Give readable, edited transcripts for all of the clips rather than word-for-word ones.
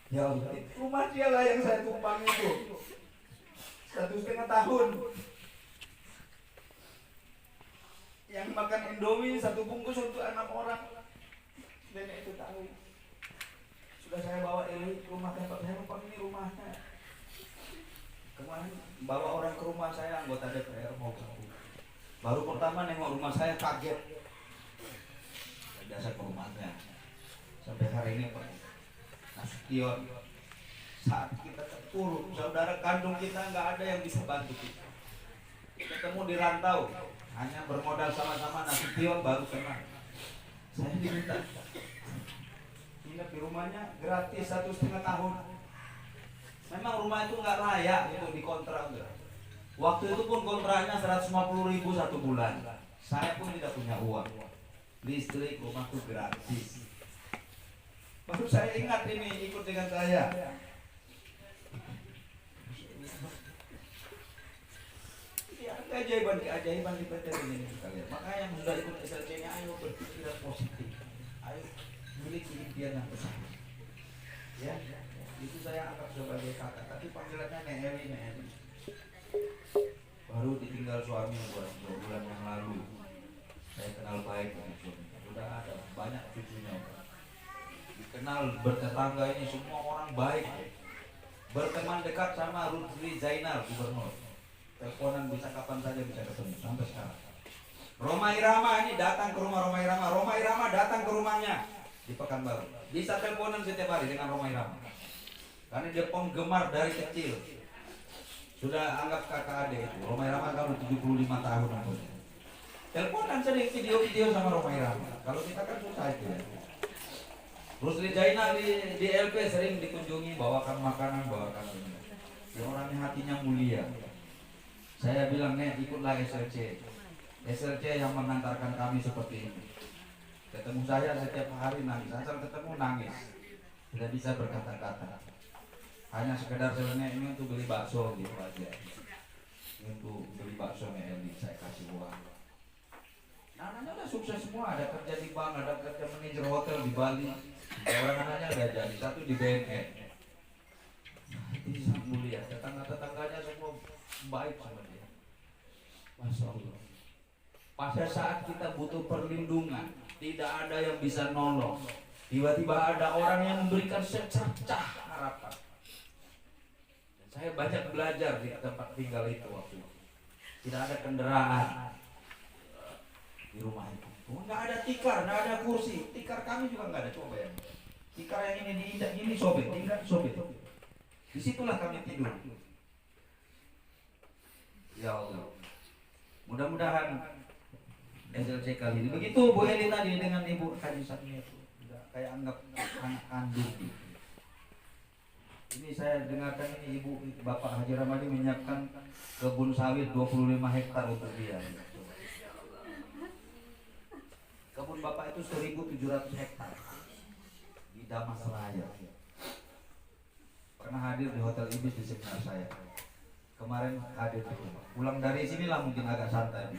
Ya Allah, rumah dia lah yang saya tumpang itu 1,5 tahun. Yang makan Indomie 1 bungkus untuk 6 orang. Nenek itu tahu. Sudah saya bawa Eli ke rumah tempat saya, Pak, ini rumahnya. Kemarin bawa orang ke rumah saya, anggota DPR mau ketemu. Baru pertama nengok rumah saya kaget. Biasa ke rumahnya. Sampai hari ini Pak Nasution, saat kita terpuruk, saudara kandung kita nggak ada yang bisa bantu kita. Ketemu di rantau, hanya bermodal sama-sama Nasution baru kenal. Saya diminta nginep di rumahnya gratis 1,5 tahun. Memang rumah itu nggak layak itu dikontrak. Waktu itu pun kontraknya 150.000 1 bulan. Saya pun tidak punya uang. Listrik rumahku gratis. Baru saya ingat ini ikut dengan saya. Ya, keajaiban di PT ini sekalian. Maka yang sudah ikut SLC-nya, ayo berpikiran positif. Ayo miliki impian yang besar. Ya, itu saya anggap sebagai kakak. Tapi panggilannya Nek Eli. Baru ditinggal suami 2 bulan yang lalu. Saya kenal baik dengan suami. Sudah ada banyak cucunya. Dikenal bertetangga ini semua orang baik. Berteman dekat sama Rudri Zainal, gubernur. Teleponan bisa kapan saja bisa ketemu sampai sekarang. Roma Irama ini datang ke rumah Roma Irama. Roma Irama datang ke rumahnya di Pekanbaru. Bisa teleponan setiap hari dengan Roma Irama. Karena dia penggemar dari kecil. Sudah anggap kakak adik itu. Roma Irama kalau 75 tahun umurnya. Teleponan sering video-video sama Roma Irama. Kalau kita kan susah itu ya. Rusli Jainal di LP sering dikunjungi, bawakan makanan, bawakan ini. Dia orangnya hatinya mulia. Saya bilang, Nek, ikutlah SLC. SLC yang mengantarkan kami seperti ini. Ketemu saya setiap hari nangis, asal ketemu nangis. Tidak bisa berkata-kata. Hanya sekedar sebenarnya ini untuk beli bakso gitu aja. Untuk beli bakso Eli, saya kasih uang. Anak-anaknya udah sukses semua, ada kerja di bank, ada kerja manajer hotel di Bali. Orang-anaknya udah jadi, satu di BNN. Ini sangat mulia, tetangga-tetangganya semua baik sama dia. Masya Allah. Pada saat kita butuh perlindungan, tidak ada yang bisa nolong. Tiba-tiba ada orang yang memberikan secercah harapan. Dan saya banyak belajar di tempat tinggal itu waktu itu. Tidak ada kendaraan di rumah itu. Nggak ada tikar, nggak ada kursi. Tikar kami juga nggak ada, coba ya. Tikar yang ini diinjak gini sobek, tinggal sobek. Disitulah kami tidur. Ya Allah. Mudah-mudahan SLC kali ini. Begitu Bu Eli tadi dengan Ibu Hadisatnya itu. Kayak anggap anak kandung. Ini saya dengarkan ini Ibu Bapak Haji Ramadi menyiapkan kebun sawit 25 hektar untuk dia. Kebun Bapak itu 1.700 hektar di Damas Raya. Pernah hadir di Hotel Ibis di seminar saya. Kemarin hadir di rumah. Pulang dari sinilah mungkin agak santai.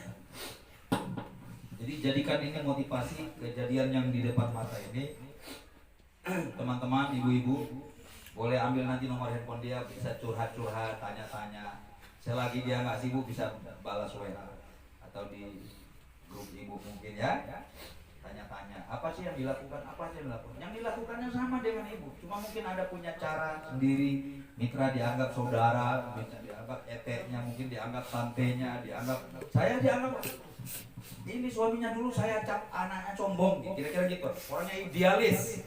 Jadi jadikan ini motivasi kejadian yang di depan mata ini. Teman-teman, ibu-ibu, boleh ambil nanti nomor handphone dia, bisa curhat-curhat, tanya-tanya. Selagi dia nggak sibuk bisa balas WA atau di grup ibu mungkin ya. Tanya-tanya, apa sih yang dilakukan, apa sih yang dilakukan. Yang dilakukannya sama dengan ibu, cuma mungkin ada punya cara sendiri. Mitra dianggap saudara, dianggap eteknya, mungkin dianggap tantenya, saya dianggap ini suaminya dulu saya cap anaknya sombong, kira-kira gitu. Orangnya idealis.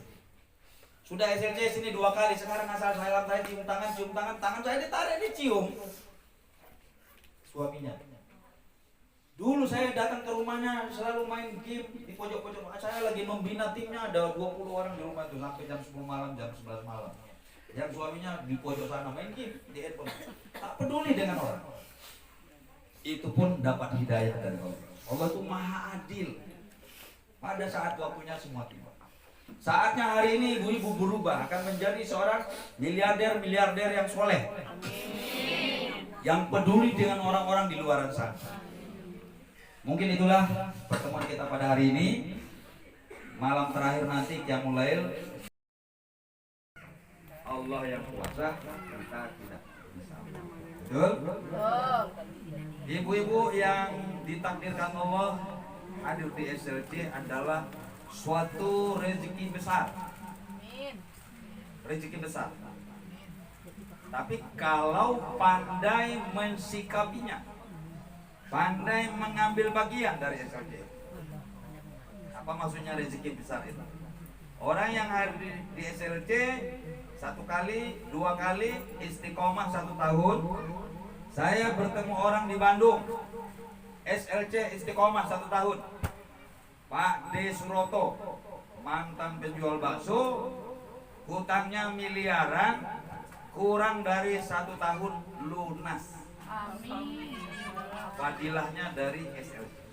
Sudah SLC sini 2 kali, sekarang asal saya cium tangan saya ditarik, dicium. Suaminya. Dulu saya datang ke rumahnya selalu main game di pojok-pojok. Saya lagi membina timnya, ada 20 orang di rumah itu sampai jam 10 malam, jam 11 malam. Yang suaminya di pojok sana main game di handphone. Tak peduli dengan orang. Itu pun dapat hidayah dari Allah. Allah itu maha adil. Pada saat waktunya semua tiba. Saatnya hari ini ibu-ibu berubah, akan menjadi seorang miliarder yang soleh. Yang peduli dengan orang-orang di luar sana. Mungkin itulah pertemuan kita pada hari ini. Malam terakhir nanti Qiyamul Lail. Allah yang kuasa, kita tidak bisa. Betul? Ibu-ibu yang ditakdirkan Allah hadir di SLC adalah suatu rezeki besar. Rezeki besar. Tapi kalau pandai mensikapinya, pandai mengambil bagian dari SLC. Apa maksudnya rezeki besar itu? Orang yang hadir di SLC 1 kali, 2 kali, istiqomah 1 tahun. Saya bertemu orang di Bandung, SLC istiqomah 1 tahun. Pak D. Suroto, mantan penjual bakso, hutangnya miliaran, kurang dari 1 tahun lunas. Amin. Fadilahnya dari SLC.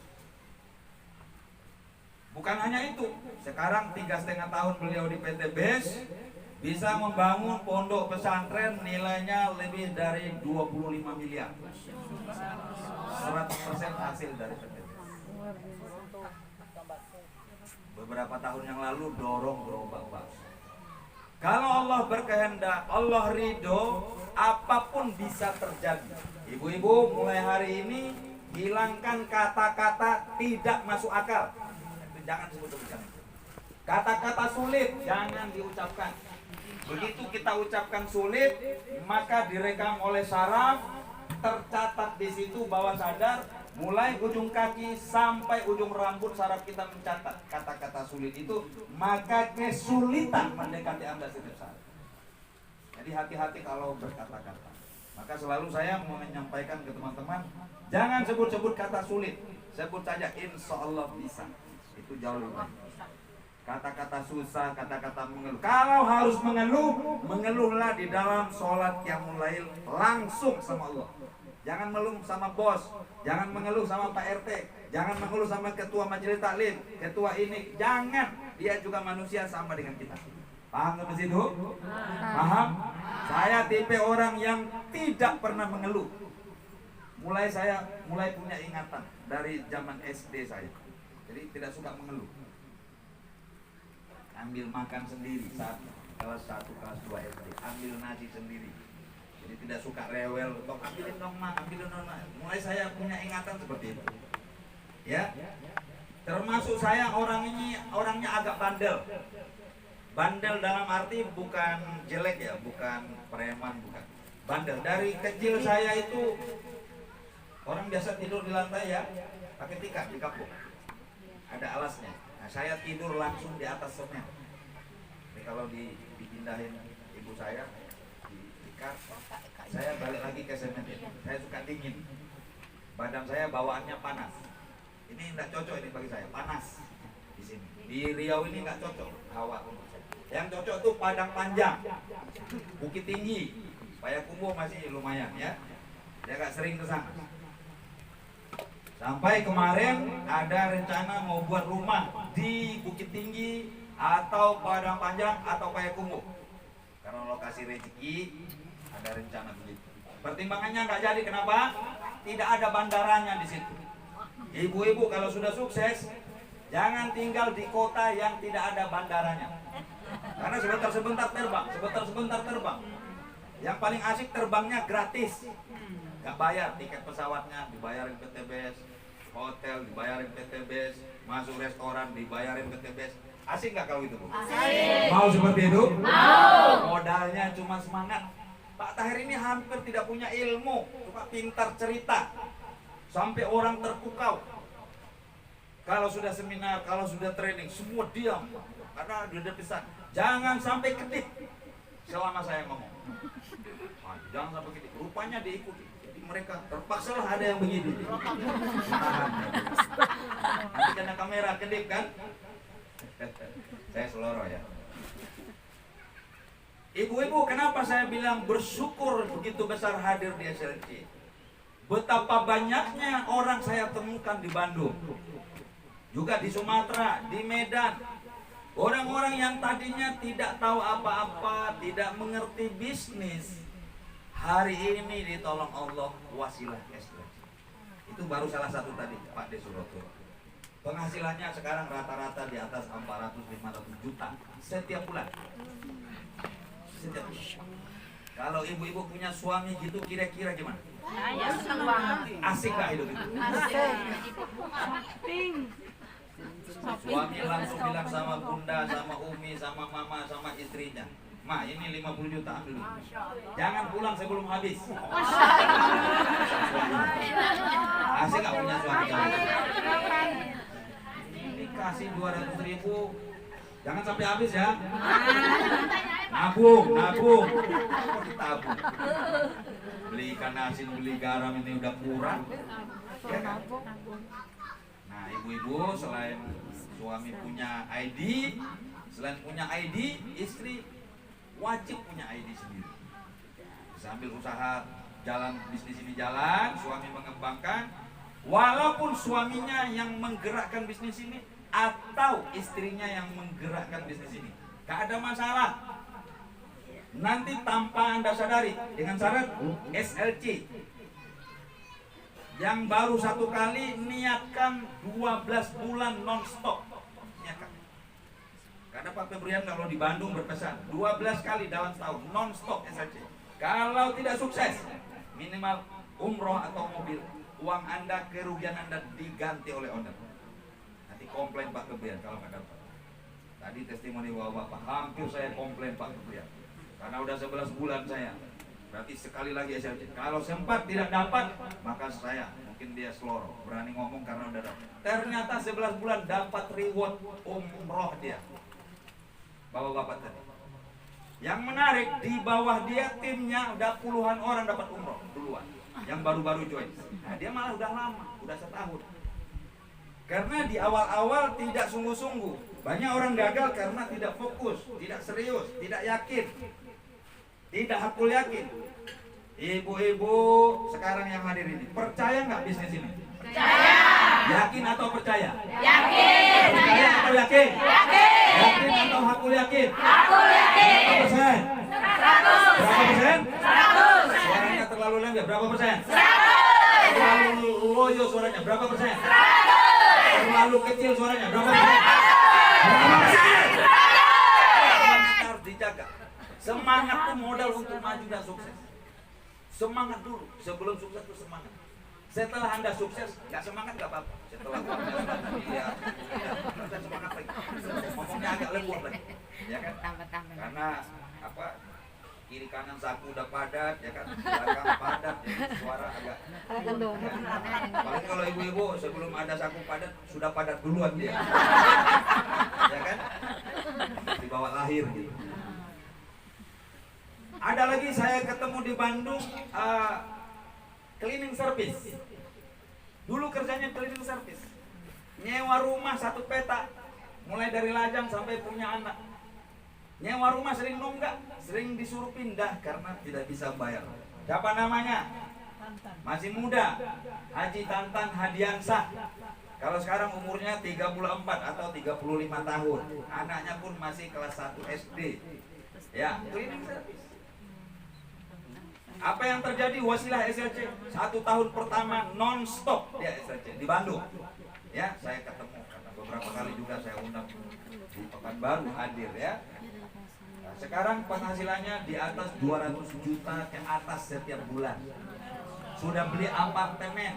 Bukan hanya itu, sekarang 3,5 tahun beliau di PT BES bisa membangun pondok pesantren nilainya lebih dari 25 miliar. 100% hasil dari PT BES. Beberapa tahun yang lalu dorong gerobak bakso. Kalau Allah berkehendak, Allah ridho, apapun bisa terjadi. Ibu-ibu, mulai hari ini hilangkan kata-kata tidak masuk akal. Jangan sebut-sebutkan. Kata-kata sulit jangan diucapkan. Begitu kita ucapkan sulit, maka direkam oleh saraf, tercatat di situ bawah sadar, mulai ujung kaki sampai ujung rambut saraf kita mencatat kata-kata sulit itu, maka kesulitan mendekati Anda setiap saat. Jadi hati-hati kalau berkata-kata. Maka selalu saya mau menyampaikan ke teman-teman, jangan sebut-sebut kata sulit, sebut saja insya Allah bisa. Itu jauh lebih baik. Kata-kata susah, kata-kata mengeluh. Kalau harus mengeluh, mengeluhlah di dalam sholat qiyamul lail langsung sama Allah. Jangan mengeluh sama bos, jangan mengeluh sama Pak RT, jangan mengeluh sama ketua majelis taklim, ketua ini, jangan. Dia juga manusia sama dengan kita. Paham sampai situ? Paham? Saya tipe orang yang tidak pernah mengeluh. Saya mulai punya ingatan dari zaman SD saya. Jadi tidak suka mengeluh. Ambil makan sendiri saat kelas 1, kelas 2 SD, ambil nasi sendiri. Jadi tidak suka rewel, ambilin dong mak, ambilin dong mak. Mulai saya punya ingatan seperti itu. Ya. Termasuk saya orangnya agak bandel. Bandel dalam arti bukan jelek ya, bukan preman, bukan. Bandel. Dari kecil saya itu orang biasa tidur di lantai ya, pakai tikar di kapuk. Ada alasnya. Nah, saya tidur langsung di atas semen. Jadi kalau dipindahin ibu saya di tikar, saya balik lagi ke semen itu. Saya suka dingin. Badan saya bawaannya panas. Ini tidak cocok ini bagi saya, panas di sini. Di Riau ini nggak cocok hawa untuk saya. Yang cocok tuh Padang Panjang, Bukit Tinggi, Payakumbuh masih lumayan ya. Dia nggak sering ke sana. Sampai kemarin ada rencana mau buat rumah di Bukit Tinggi atau Padang Panjang atau Payakumbuh. Karena lokasi rezeki ada rencana begitu. Pertimbangannya nggak jadi, kenapa? Tidak ada bandaranya di situ. Ibu-ibu kalau sudah sukses, jangan tinggal di kota yang tidak ada bandaranya. Karena sebentar-sebentar terbang. Yang paling asik terbangnya gratis. Gak bayar, tiket pesawatnya dibayarin PT BES, hotel dibayarin PT BES, masuk restoran dibayarin PT BES. Asik gak kalau itu, Bu? Asik. Mau seperti itu? Mau. Modalnya cuma semangat. Pak Tahir ini hampir tidak punya ilmu, cuma pintar cerita sampai orang terpukau. Kalau sudah seminar, kalau sudah training, semua diam karena dia pesan, jangan sampai kedip selama saya ngomong. Nah, jangan sampai kedip, rupanya diikuti. Jadi mereka terpaksa lah ada yang begini. Nanti kena kamera kedip kan? Saya seloroh ya. Ibu-ibu, kenapa saya bilang bersyukur begitu besar hadir di SLC? Betapa banyaknya orang saya temukan di Bandung, juga di Sumatera, di Medan. Orang-orang yang tadinya tidak tahu apa-apa, tidak mengerti bisnis, hari ini ditolong Allah wasilah SLC. Itu baru salah satu tadi, Pak D. Suroto. Penghasilannya sekarang rata-rata di atas 400-500 juta setiap bulan. setiap bulan. Kalau ibu-ibu punya suami gitu kira-kira gimana? Saya senang banget. Asik gak hidup itu? Suami langsung bilang sama bunda, sama umi, sama mama, sama istrinya, "Ma, ini 50 juta ambil dulu. Jangan pulang sebelum habis." Asik gak punya suami kamu? Dikasih 200.000, jangan sampai habis ya. Nabung. Kok ditabung? Beli ikan asin, beli garam ini udah kurang, ya kan? Nah, ibu-ibu selain suami punya ID, istri wajib punya ID sendiri. Sambil usaha jalan, bisnis ini jalan, suami mengembangkan, walaupun suaminya yang menggerakkan bisnis ini atau istrinya yang menggerakkan bisnis ini, gak ada masalah. Nanti tanpa Anda sadari, dengan syarat SLC yang baru 1 kali, niatkan 12 bulan non-stop. Niatkan. Karena Pak Febrian kalau di Bandung berpesan 12 kali dalam setahun non-stop SLC. Kalau tidak sukses, minimal umroh atau mobil, uang Anda, kerugian Anda diganti oleh owner. Nanti komplain Pak Febrian kalau nggak dapat. Tadi testimoni bapak, hampir saya komplain Pak Febrian karena udah 11 bulan saya. Berarti sekali lagi SLC. Kalau sempat tidak dapat, maka saya, mungkin dia seloro, berani ngomong karena udah dapat. Ternyata 11 bulan dapat reward umroh dia. Bapak-bapak tadi. Yang menarik, di bawah dia timnya udah puluhan orang dapat umroh duluan. Yang baru-baru join. Nah, dia malah udah lama, udah setahun. Karena di awal-awal tidak sungguh-sungguh. Banyak orang gagal karena tidak fokus, tidak serius, tidak yakin. Tidak hakul yakin. Ibu-ibu sekarang yang hadir ini, percaya nggak bisnis ini? Percaya. Yakin atau percaya? Yakin. Percaya atau yakin? Yakin. Yakin atau hakul yakin? Hakul yakin. Berapa persen? 100. Berapa persen? 100. Suaranya terlalu lembut. Berapa persen? 100. Terlalu loyo suaranya. Berapa persen? 100. Terlalu kecil suaranya. Berapa persen? 100. Harus dijaga. Semangat itu modal untuk maju dan sukses. Semangat dulu, sebelum sukses itu semangat. Setelah Anda sukses, nggak semangat nggak apa-apa. Setelah semangat lagi. Ngomongnya agak lembut lagi, ya kan? Karena apa? Kiri kanan saku udah padat, ya kan? Belakang padat, jadi suara agak. Paling kalau ibu-ibu sebelum ada saku padat sudah padat duluan dia, ya kan? Dibawa lahir gitu. Ada lagi saya ketemu di Bandung cleaning service. Dulu kerjanya cleaning service. Nyewa rumah 1 petak, mulai dari lajang sampai punya anak. Nyewa rumah sering nunggak, sering disuruh pindah karena tidak bisa bayar. Siapa namanya? Masih muda, Haji Tantan Hadiansah. Kalau sekarang umurnya 34 atau 35 tahun. Anaknya pun masih kelas 1 SD. Ya, cleaning service. Apa yang terjadi? Wasilah SLC 1 tahun pertama non-stop dia SLC di Bandung. Ya, saya ketemu karena beberapa kali juga saya undang di Pekanbaru hadir ya. Nah, sekarang penghasilannya di atas 200 juta ke atas setiap bulan. Sudah beli apartemen,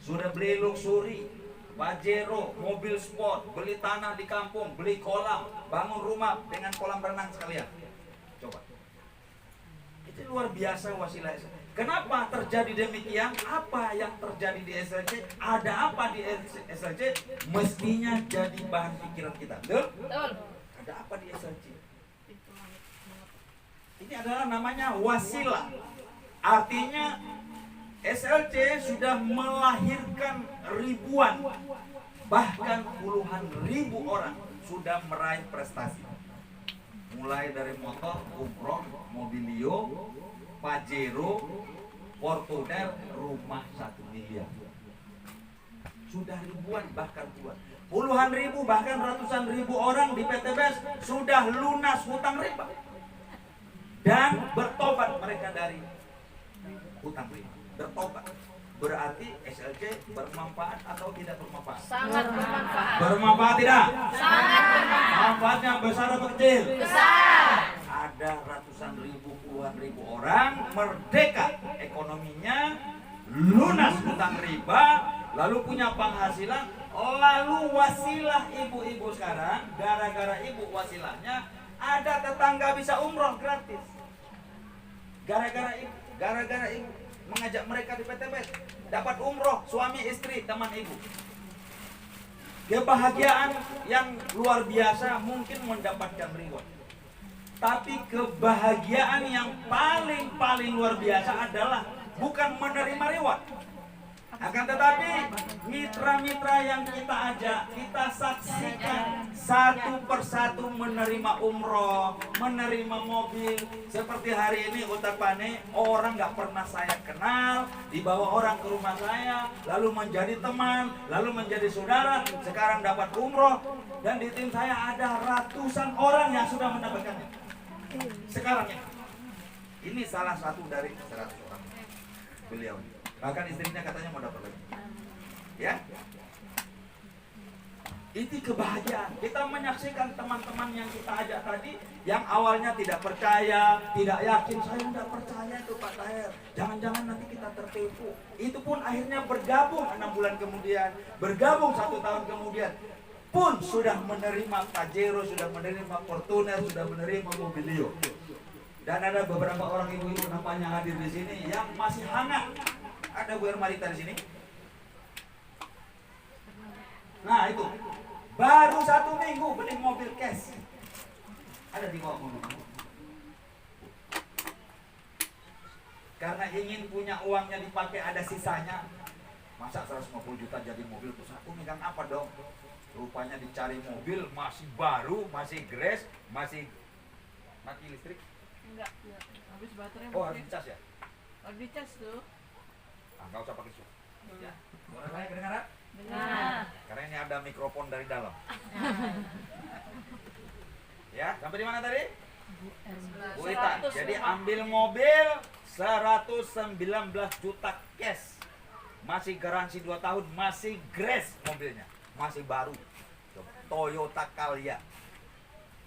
sudah beli luxury, Pajero, mobil sport, beli tanah di kampung, beli kolam, bangun rumah dengan kolam renang sekalian. Coba. Itu luar biasa wasilah SLC. Kenapa terjadi demikian? Apa yang terjadi di SLC? Ada apa di SLC? Mestinya jadi bahan pikiran kita. Betul? Ada apa di SLC? Ini adalah namanya wasilah. Artinya SLC sudah melahirkan ribuan, bahkan puluhan ribu orang sudah meraih prestasi. Mulai dari motor, umroh, mobilio, Pajero, Fortuner, rumah 1 miliar. Sudah ribuan bahkan puluhan ribu bahkan ratusan ribu orang di PT BES sudah lunas hutang riba dan bertobat mereka dari hutang riba. Bertobat berarti SLC bermanfaat atau tidak bermanfaat? Sangat bermanfaat. Bermanfaat tidak? Sangat bermanfaat. Manfaatnya besar atau kecil? Besar. ada ratusan ribu, puluhan ribu orang merdeka ekonominya, lunas hutang riba, lalu punya penghasilan, lalu wasilah ibu-ibu sekarang, gara-gara ibu wasilahnya, ada tetangga bisa umroh gratis. Gara-gara ibu mengajak mereka di PTBS, dapat umroh suami istri teman ibu. Kebahagiaan yang luar biasa mungkin mendapatkan reward. Tapi kebahagiaan yang paling luar biasa adalah bukan menerima reward. Akan tetapi mitra-mitra yang kita ajak, kita saksikan satu persatu menerima umroh, menerima mobil. Seperti hari ini Utapane, orang nggak pernah saya kenal, dibawa orang ke rumah saya, lalu menjadi teman, lalu menjadi saudara, sekarang dapat umroh. Dan di tim saya ada ratusan orang yang sudah mendapatkannya. Sekarang ini salah satu dari 100 orang beliau. Bahkan istrinya katanya mau dapat lagi. Ya. Itu kebahagiaan. Kita menyaksikan teman-teman yang kita ajak tadi yang awalnya tidak percaya, tidak yakin, saya tidak percaya itu Pak Tahir. Jangan-jangan nanti kita tertipu. Itu pun akhirnya bergabung 6 bulan kemudian, bergabung 1 tahun kemudian. Pun sudah menerima Pajero, sudah menerima Fortuner, sudah menerima Mobilio. Dan ada beberapa orang ibu-ibu namanya hadir di sini yang masih hangat. Ada Bu Ermarita di sini. Nah itu baru 1 minggu beli mobil cash. Ada di bawah mobil. Karena ingin punya uangnya dipakai ada sisanya. Masa 150 juta jadi mobil terus aku megang apa dong? Rupanya dicari mobil masih baru, masih grace, masih mati listrik. Enggak. Habis baterai. Oh harus dicas ya? Harus dicas tuh. Enggak usah pakai suara. Ya. Suara saya kedengaran? Dengar. Karena ini ada mikrofon dari dalam. Ya, sampai di mana tadi? Bu Ita. Jadi ambil mobil 119 juta cash. Masih garansi 2 tahun, masih grace mobilnya. Masih baru. Toyota Calya.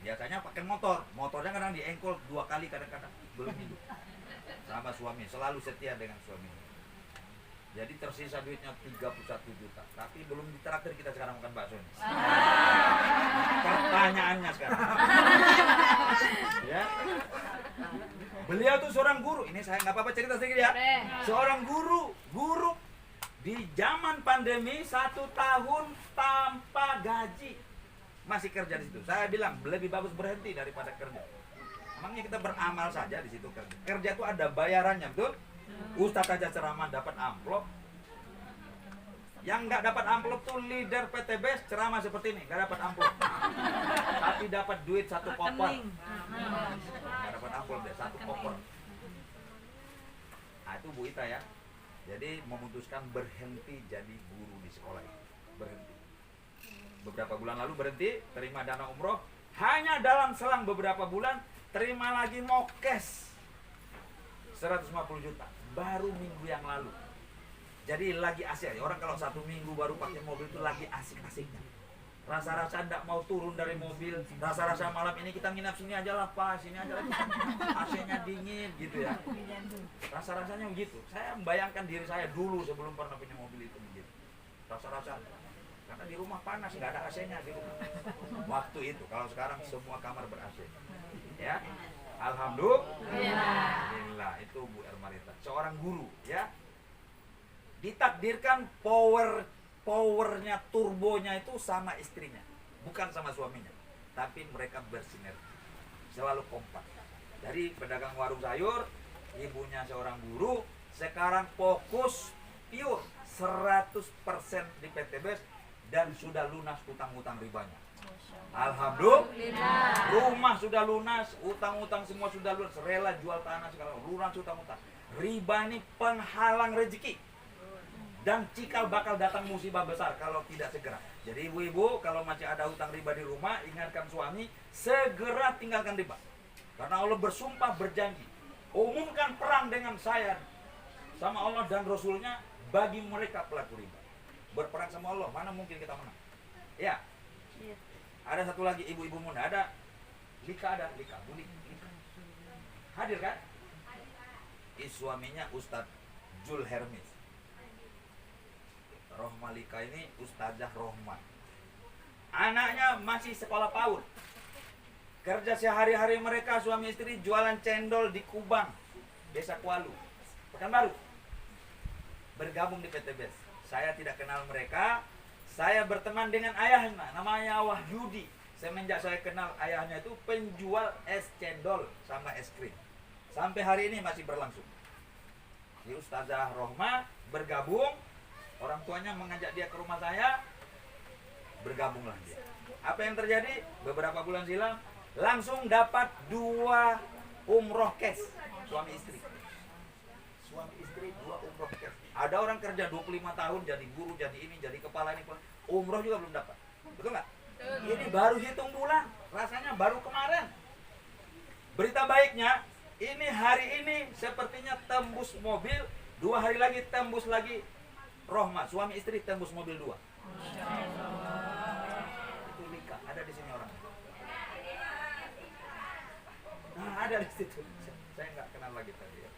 Biasanya pakai motor. Motornya kadang diengkol 2 kali kadang-kadang belum hidup. Sama suami, selalu setia dengan suami. Jadi tersisa duitnya 31 juta. Tapi belum ditraktir kita sekarang makan bakso ini. Pertanyaannya sekarang. Ya. Beliau tuh seorang guru. Ini saya nggak apa-apa cerita sedikit ya. Seorang guru di zaman pandemi 1 tahun tanpa gaji. Masih kerja di situ. Saya bilang lebih bagus berhenti daripada kerja. Emangnya kita beramal saja di situ kerja. Kerja itu ada bayarannya, betul? Ustadz aja ceramah dapat amplop. Yang nggak dapat amplop tuh leader PTBS ceramah seperti ini, nggak dapat amplop. Tapi dapat duit 1 koper. Nggak dapat amplop deh, 1 koper. Nah itu Bu Ita ya. Jadi memutuskan berhenti jadi guru di sekolah ini. Berhenti. Beberapa bulan lalu berhenti, terima dana umroh. Hanya dalam selang beberapa bulan terima lagi mokes 150 juta. Baru minggu yang lalu. Jadi lagi asik. Orang kalau 1 minggu baru pakai mobil itu lagi asik-asiknya. Rasa-rasa tidak mau turun dari mobil. Rasa-rasa malam ini kita nginap sini aja lah Pak. Sini aja lah. AC-nya dingin gitu ya. Rasa-rasanya begitu. Saya membayangkan diri saya dulu sebelum pernah punya mobil itu begitu. Rasa-rasa. Karena di rumah panas, nggak ada AC-nya di rumah. Waktu itu. Kalau sekarang semua kamar ber-AC. Ya. Alhamdulillah. Itu Bu Ermarita. Seorang guru ya. Ditakdirkan powernya, turbonya itu sama istrinya, bukan sama suaminya, tapi mereka bersinergi, selalu kompak. Dari pedagang warung sayur, ibunya seorang guru, sekarang fokus pure 100% di PTBS dan sudah lunas utang-utang ribanya. Alhamdulillah. Rumah sudah lunas, utang-utang semua sudah lunas, rela jual tanah segala, lunas utang-utang. Riba ini penghalang rezeki. Dan cikal bakal datang musibah besar kalau tidak segera. Jadi ibu-ibu kalau masih ada hutang riba di rumah, ingatkan suami, segera tinggalkan riba. Karena Allah bersumpah berjanji, umumkan perang dengan saya sama Allah dan Rasulnya bagi mereka pelaku riba. Berperang sama Allah, mana mungkin kita menang? Ya. Ada satu lagi ibu-ibu muda, ada Lika ada, Lika, Bu Lika. Hadir kan? Suaminya Ustadz Jul Hermis. Rohma Lika ini Ustazah Rohma. Anaknya masih sekolah PAUD. Kerja sehari-hari mereka suami istri jualan cendol di Kubang, Desa Kualu, Pekanbaru. Bergabung di PT BES. Saya tidak kenal mereka. Saya berteman dengan ayahnya, namanya Wahyudi. Semenjak saya kenal ayahnya itu penjual es cendol sama es krim. Sampai hari ini masih berlangsung. Di Ustazah Rohma bergabung, orang tuanya mengajak dia ke rumah saya, bergabunglah dia. Apa yang terjadi? Beberapa bulan silam langsung dapat 2 umroh cash, suami istri. Suami istri 2 umroh cash. Ada orang kerja 25 tahun jadi guru, jadi ini, jadi kepala ini, umroh juga belum dapat. Betul nggak? Ini baru hitung bulan, rasanya baru kemarin. Berita baiknya, ini hari ini sepertinya tembus mobil, 2 hari lagi tembus lagi Rohma, suami istri tembus mobil 2. Itu Lika, ada di sini orang. Nah, ada di situ. Saya nggak kenal lagi tadi ya.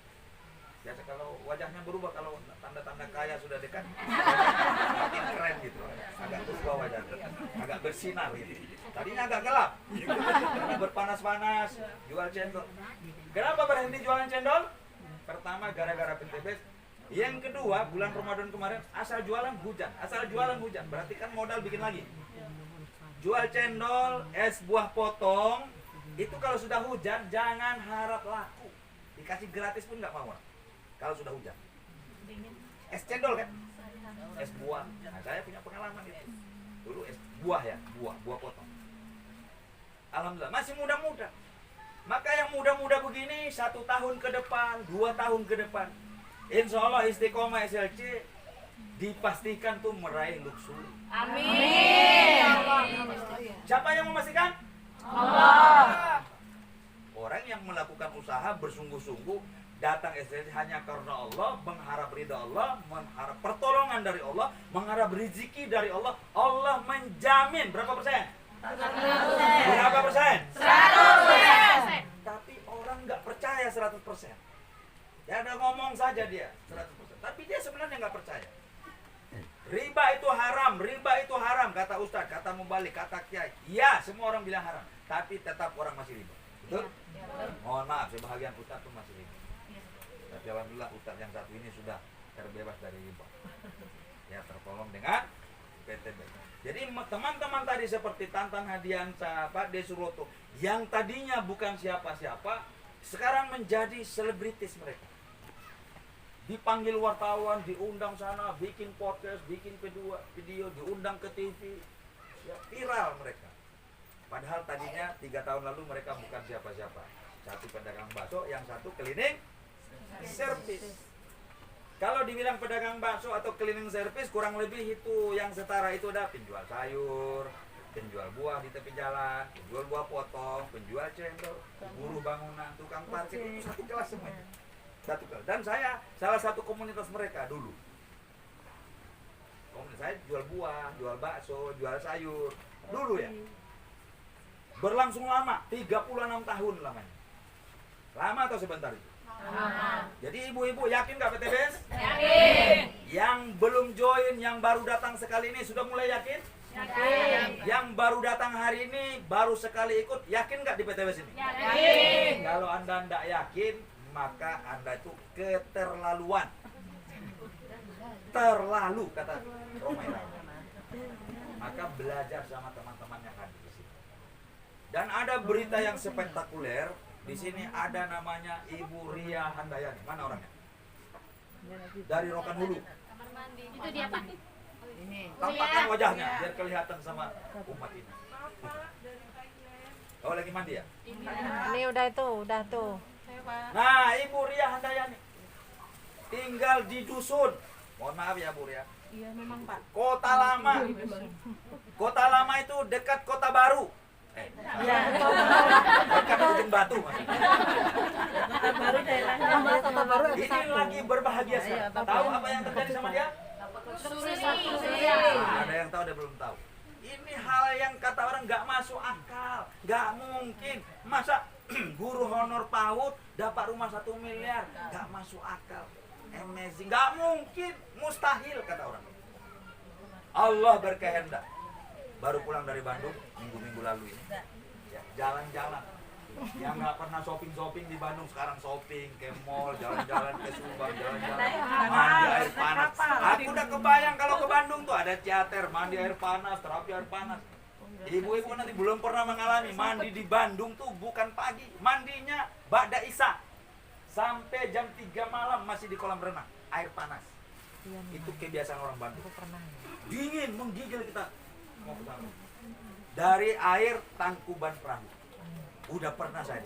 Biasa kalau wajahnya berubah, kalau tanda-tanda kaya sudah dekat, makin keren gitu. Agak berubah wajahnya, agak bersinar gitu. Tadinya agak gelap, karena berpanas-panas, jual cendol. Kenapa berhenti jualan cendol? Pertama gara-gara PTBS. Yang kedua, bulan Ramadan kemarin asal jualan hujan, berarti kan modal bikin lagi. Jual cendol, es buah potong, itu kalau sudah hujan jangan harap laku. Dikasih gratis pun nggak mau. Kalau sudah hujan. Es cendol kan? Es buah. Nah, saya punya pengalaman itu. Dulu es buah ya, buah potong. Alhamdulillah masih muda-muda. Maka yang muda-muda begini 1 tahun ke depan, 2 tahun ke depan, insya Allah Istiqomah SLC dipastikan tuh meraih luxury. Amin. Siapa yang memastikan? Allah. Orang yang melakukan usaha bersungguh-sungguh datang SLC hanya karena Allah, mengharap ridha Allah, mengharap pertolongan dari Allah, mengharap rezeki dari Allah. Allah menjamin berapa persen? 100%. Berapa persen? 100%. Tapi orang nggak percaya 100%. Ya ada ngomong saja dia 100%. Tapi dia sebenarnya nggak percaya. Riba itu haram, kata Ustaz, kata Mubalik, kata Kiai. Ya, semua orang bilang haram. Tapi tetap orang masih riba. Betul? Mohon maaf, sebahagian Ustaz pun masih riba. Tapi alhamdulillah Ustaz yang satu ini sudah terbebas dari riba. Ya, tertolong dengan PTB. Jadi teman-teman tadi seperti Tantan Hadiansa, Pak Desuroto, yang tadinya bukan siapa-siapa, sekarang menjadi selebritis mereka. Dipanggil wartawan, diundang sana, bikin podcast, bikin video, diundang ke TV, ya, viral mereka. Padahal tadinya 3 tahun lalu mereka bukan siapa-siapa. Satu pedagang bakso, yang satu cleaning service. Kalau dibilang pedagang bakso atau cleaning service, kurang lebih itu yang setara itu ada penjual sayur, penjual buah di tepi jalan, penjual buah potong, penjual cendol, buruh bangunan, tukang parkir, itu satu kelas semuanya. Satu kelas. Dan saya salah satu komunitas mereka dulu. Komunitas saya jual buah, jual bakso, jual sayur dulu ya. Berlangsung lama, 36 tahun lamanya. Lama atau sebentar itu? Jadi ibu-ibu yakin nggak PTBS? Yakin. Yang belum join, yang baru datang sekali ini sudah mulai yakin? Yakin. Yang baru datang hari ini, baru sekali ikut, yakin nggak di PTBS ini? Yakin. Kalau Anda tidak yakin, maka Anda itu keterlaluan. Terlalu, kata Romaira. Maka belajar sama teman-teman yang hadir di sini. Dan ada berita yang spektakuler. Di sini ada namanya Ibu Ria Handayani. Mana orangnya? Dari Rokan Hulu. Itu dia Pak. Tampakkan wajahnya biar kelihatan sama umat ini. Oh, lagi mandi ya? Ini udah tuh. Nah, Ibu Ria Handayani tinggal di dusun. Mohon maaf ya Bu Ria. Iya memang Pak. Kota Lama. Kota Lama itu dekat Kota Baru. Dekat Ujung Batu maksudnya. Kota Baru. Ini lagi berbahagia sekali. Tahu apa yang terjadi sama dia? Suri. Nah, ada yang tahu, ada belum tahu. Ini hal yang kata orang nggak masuk akal, nggak mungkin. Masa guru honor PAUD dapat rumah 1 miliar, nggak masuk akal. Amazing, nggak mungkin, mustahil kata orang. Allah berkehendak. Baru pulang dari Bandung minggu-minggu lalu ini, ya, jalan-jalan. Yang nggak pernah shopping di Bandung sekarang shopping ke mall, jalan-jalan ke Subang, jalan-jalan mandi air panas. Aku udah kebayang kalau ke Bandung tuh ada teater mandi air panas, terapi air panas. Ibu-ibu nanti belum pernah mengalami mandi di Bandung tuh bukan pagi, mandinya ba'da isya sampai jam 3 malam masih di kolam renang air panas. Itu kebiasaan orang Bandung. Dingin menggigil kita mau ke sana. Dari air Tangkuban Perahu. Udah pernah saya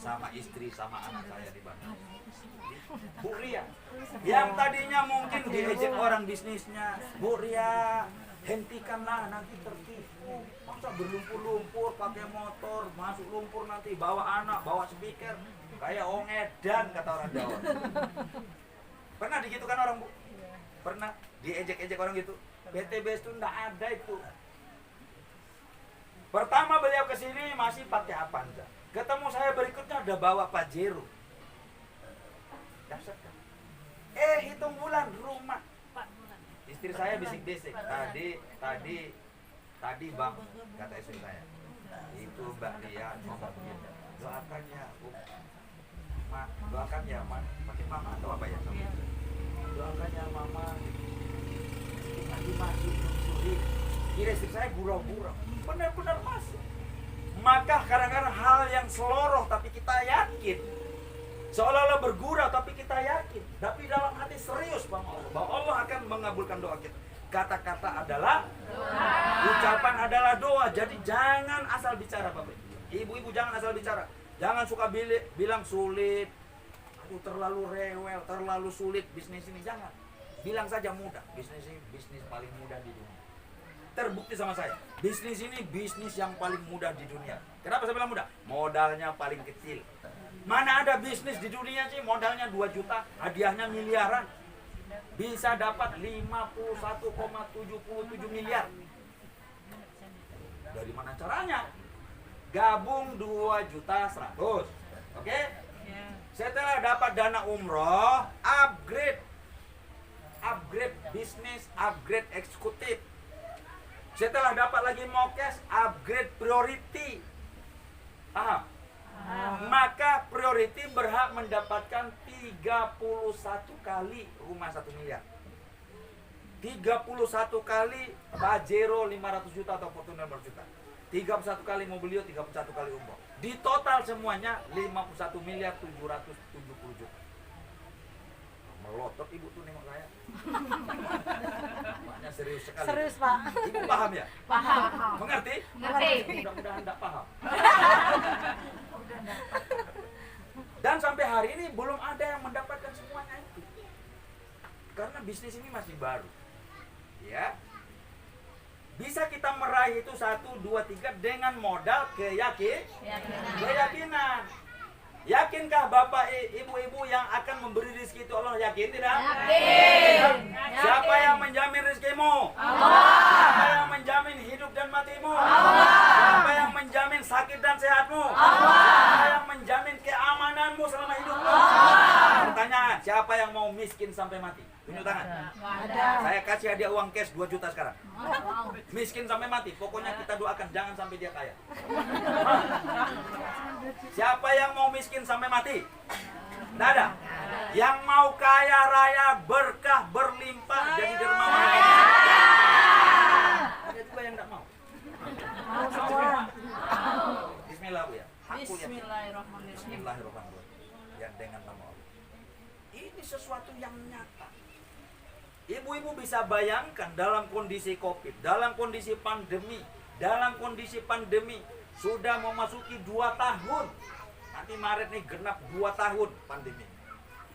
sama istri sama anak saya di Bandung. Bu Ria, yang tadinya mungkin diejek orang bisnisnya, Bu Ria, hentikanlah nanti tertipu. Masa berlumpur-lumpur pakai motor, masuk lumpur nanti bawa anak, bawa speaker, kayak Ong Edan kata orang Jawa. Pernah digitukan orang, Bu? Pernah diejek-ejek orang gitu? BTBS itu enggak ada itu. Pertama beliau ke sini masih pakai Avanza. Ketemu saya berikutnya udah bawa Pajero. Dahsyat kan? Hitung bulan rumah. Istri saya bisik-bisik. Tadi Bang, kata istri saya. Itu Mbak Lia ngomong gitu. Doakan ya, Bu. Ma, doakan ya, Ma. Pakai Mama atau apa ya? Doakan ya, Mama. Lagi masuk sulit. Kira istri saya gurau-gurau. Benar-benar masuk. Maka kadang-kadang hal yang seloroh tapi kita yakin, seolah-olah bergurau tapi kita yakin, tapi dalam hati serius bahwa Allah akan mengabulkan doa kita. Kata-kata adalah doa, ucapan adalah doa. Jadi jangan asal bicara, Bapak. Ibu-ibu jangan asal bicara. Jangan suka bilang sulit, aduh terlalu rewel, terlalu sulit bisnis ini. Jangan. Bilang saja mudah. Bisnis ini bisnis paling mudah di dunia. Terbukti sama saya, bisnis ini bisnis yang paling mudah di dunia. Kenapa saya bilang mudah? Modalnya paling kecil. Mana ada bisnis di dunia sih modalnya 2 juta, hadiahnya miliaran. Bisa dapat 51,77 miliar. Dari mana caranya? Gabung 2.100.000. Oke? Setelah dapat dana umroh, upgrade bisnis, upgrade eksekutif. Setelah dapat lagi mokes, upgrade priority. Paham? Maka priority berhak mendapatkan 31 kali rumah 1 miliar. 31 kali Pajero 500 juta atau Fortuner 500 juta. 31 kali Mobilio, 31 kali umroh. Di total semuanya 51 miliar 770 juta. Melotot ibu tuh nengok saya. Maknya serius sekali. Serius, Pak. Ibu paham ya? Paham. Mengerti? Mengerti. Mudah-mudahan enggak paham. Dan sampai hari ini belum ada yang mendapatkan semuanya itu. Karena bisnis ini masih baru. Ya. Bisa kita meraih itu 1, 2, 3 dengan modal keyakinan. Yakinkah Bapak Ibu-ibu yang akan memberi rezeki itu Allah? Yakin tidak? Yakin. Siapa yang menjamin rezekimu? Allah. Siapa yang menjamin hidup dan matimu? Allah. Siapa yang menjamin sakit dan sehatmu? Allah. Siapa yang menjamin keamananmu selama hidupmu? Allah. Pertanyaan, siapa yang mau miskin sampai mati? Tunjuk tangan. Ada. Saya kasih hadiah uang cash 2 juta sekarang. Miskin sampai mati, pokoknya kita doakan jangan sampai dia kaya. Siapa yang mau miskin sampai mati? Tidak ada. Yang mau kaya raya, berkah, berlimpah, jadi dermawan. Ada juga yang tidak mau. Bismillah, Bu ya. Aku lihat. Bismillahirrahmanirrahim. Bismillahirrahmanirrahim. Ya, dengan nama Allah. Ini sesuatu yang nyata. Ibu-ibu bisa bayangkan dalam kondisi COVID, dalam kondisi pandemi, sudah memasuki 2 tahun. Nanti Maret nih genap 2 tahun pandemi.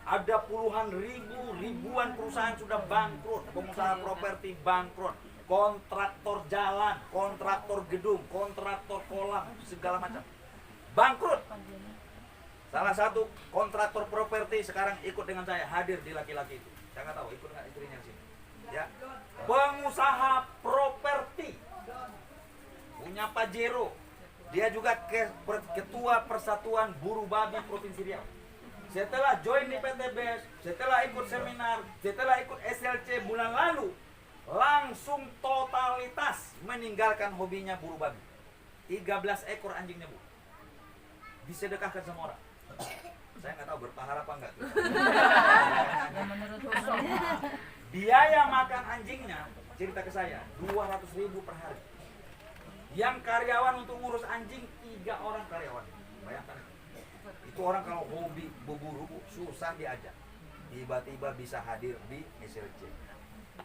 Ada puluhan ribuan perusahaan sudah bangkrut, pengusaha properti bangkrut, kontraktor jalan, kontraktor gedung, kontraktor kolam, segala macam bangkrut. Salah satu kontraktor properti sekarang ikut dengan saya hadir di laki-laki itu. Saya nggak tahu ikut nggak istrinya sini. Ya, pengusaha properti punya Pajero. Dia juga ketua Persatuan Buruh Babi Provinsi Riau. Setelah join di PTBS, setelah ikut seminar, setelah ikut SLC bulan lalu, langsung totalitas meninggalkan hobinya buruh babi. 13 ekor anjingnya, Bu. Disedekahkan sama orang. Saya nggak tahu berpahala apa enggak tuh. Biaya makan anjingnya, cerita ke saya, 200.000 per hari. Yang karyawan untuk ngurus anjing 3 orang karyawan. Bayangkan. Itu orang kalau hobi berburu susah diajak. Tiba-tiba bisa hadir di SLC.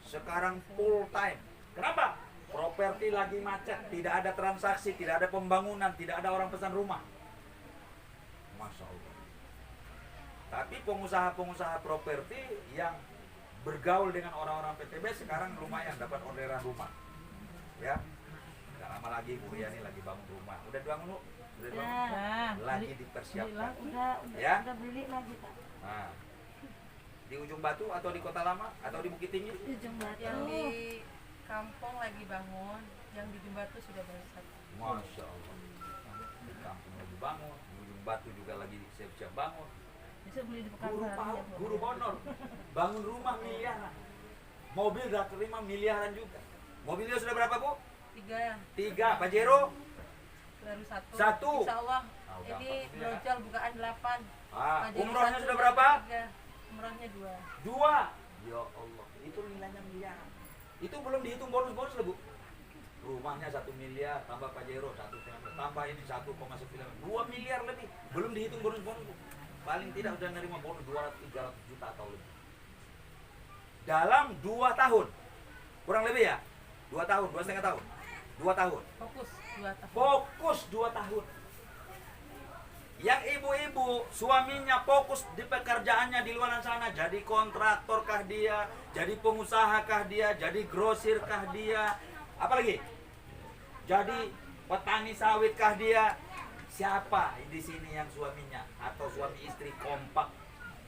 Sekarang full time. Kenapa? Properti lagi macet, tidak ada transaksi, tidak ada pembangunan, tidak ada orang pesan rumah. Masya Allah. Tapi pengusaha-pengusaha properti yang bergaul dengan orang-orang PTB sekarang lumayan dapat orderan rumah. Ya. Gak lama lagi Bu Yani lagi bangun rumah. Udah dibangun, Bu? Udah dibangun? Lagi dipersiapkan. Ya. Udah beli lagi, Pak. Nah, di Ujung Batu atau di Kota Lama atau di Bukit Tinggi? Ujung Batu. Yang di kampung lagi bangun, yang di Jembatu sudah baru satu. Masya Allah. Di kampung lagi bangun, di Ujung Batu juga lagi siap-siap bangun. Besok beli di Guru honor, bangun rumah miliaran. Mobil udah terima miliaran juga. Mobilnya sudah berapa, Bu? 3, 3. Pajero? baru 1. Satu. Insya Allah. Oh, Ini gampang. brojol bukaan 8. Pajero Umrohnya 1 sudah dan berapa? 3. Umrohnya 2. 2. Ya Allah, itu nilainya miliaran. Itu belum dihitung bonus-bonus loh, Bu. Rumahnya 1 miliar, tambah Pajero 1,5, tambah ini 1,9, 2 miliar lebih. Belum dihitung bonus-bonus, Bu. Paling tidak udah nerima bonus 200-300 juta atau lebih. Dalam 2 tahun. Kurang lebih ya? 2 tahun, 2,5 tahun. 2 tahun. Fokus 2 tahun. Fokus 2 tahun. Yang ibu-ibu suaminya fokus di pekerjaannya di luar sana, jadi kontraktor kah dia, jadi pengusaha kah dia, jadi grosir kah dia, apalagi jadi petani sawit kah dia. Siapa di sini yang suaminya atau suami istri kompak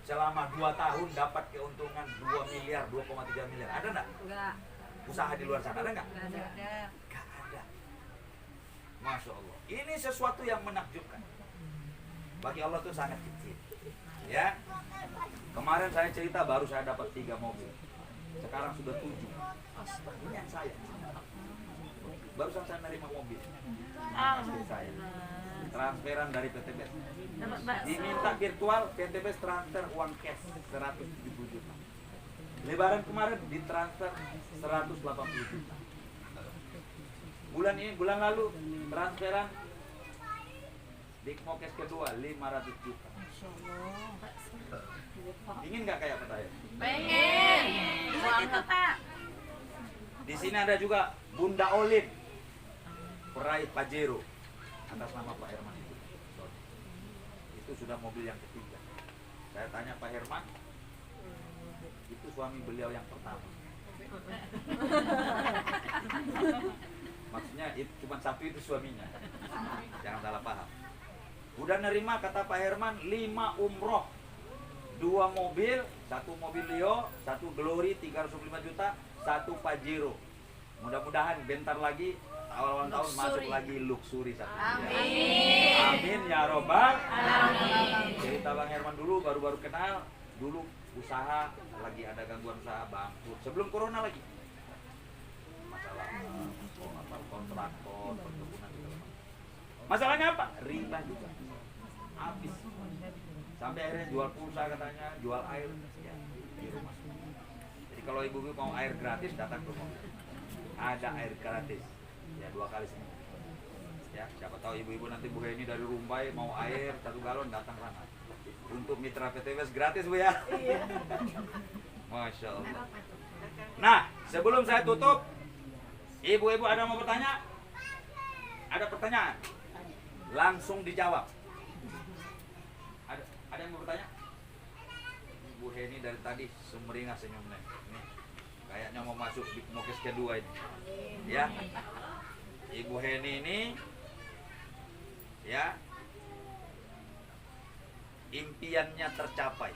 selama 2 tahun dapat keuntungan 2 miliar, 2,3 miliar? Ada enggak? Enggak. Usaha di luar sana ada enggak? Enggak ada. Gak ada. Masya Allah. Ini sesuatu yang menakjubkan. Bagi Allah itu sangat kecil. Ya. Kemarin saya cerita baru saya dapat 3 mobil. Sekarang sudah 7. Ini yang saya. Barusan saya menerima mobil. Istri saya. Transferan dari PTBS. Diminta virtual, PTBS transfer uang cash 170 juta. Lebaran kemarin ditransfer 180 juta. Bulan lalu transferan Big Mokes kedua 500 juta. Ingin nggak kayak apa saya? Pengen. Banget, Pak. Di sini ada juga Bunda Olin, peraih Pajero atas nama Pak Herman. Itu sudah mobil yang ketiga. Saya tanya Pak Herman, itu suami beliau yang pertama. Maksudnya itu cuma satu itu suaminya. Jangan salah paham. Udah nerima kata Pak Herman 5 umroh, 2 mobil, 1 mobil Leo, 1 Glory 305 juta, 1 Pajero. Mudah-mudahan bentar lagi awal tahun masuk lagi luxury 1 miliar. Amin. Amin ya robbal. Amin. Cerita Bang Herman dulu baru-baru kenal, dulu usaha lagi ada gangguan usaha bangkrut sebelum corona lagi. Masalah kontraktor, perkebunan segala macam. Masalahnya apa? Riba juga. Habis. Sampai akhirnya jual pulsa katanya, jual air ya, di rumah. Jadi kalau ibu-ibu mau air gratis datang ke rumah. Ada air gratis. Ya 2 kali seminggu. Ya, siapa tahu ibu-ibu nanti Bu Heni dari Rumbai mau air 1 galon datang sana. Untuk mitra PTBS gratis Bu ya. Masya Allah. Nah, sebelum saya tutup, ibu-ibu ada mau bertanya? Ada pertanyaan? Langsung dijawab. Ada yang mau bertanya? Bu Heni dari tadi sumringah senyumnya. Ini kayaknya mau masuk Big Mokes kedua ini. Ya. Ibu Heni ini ya impiannya tercapai.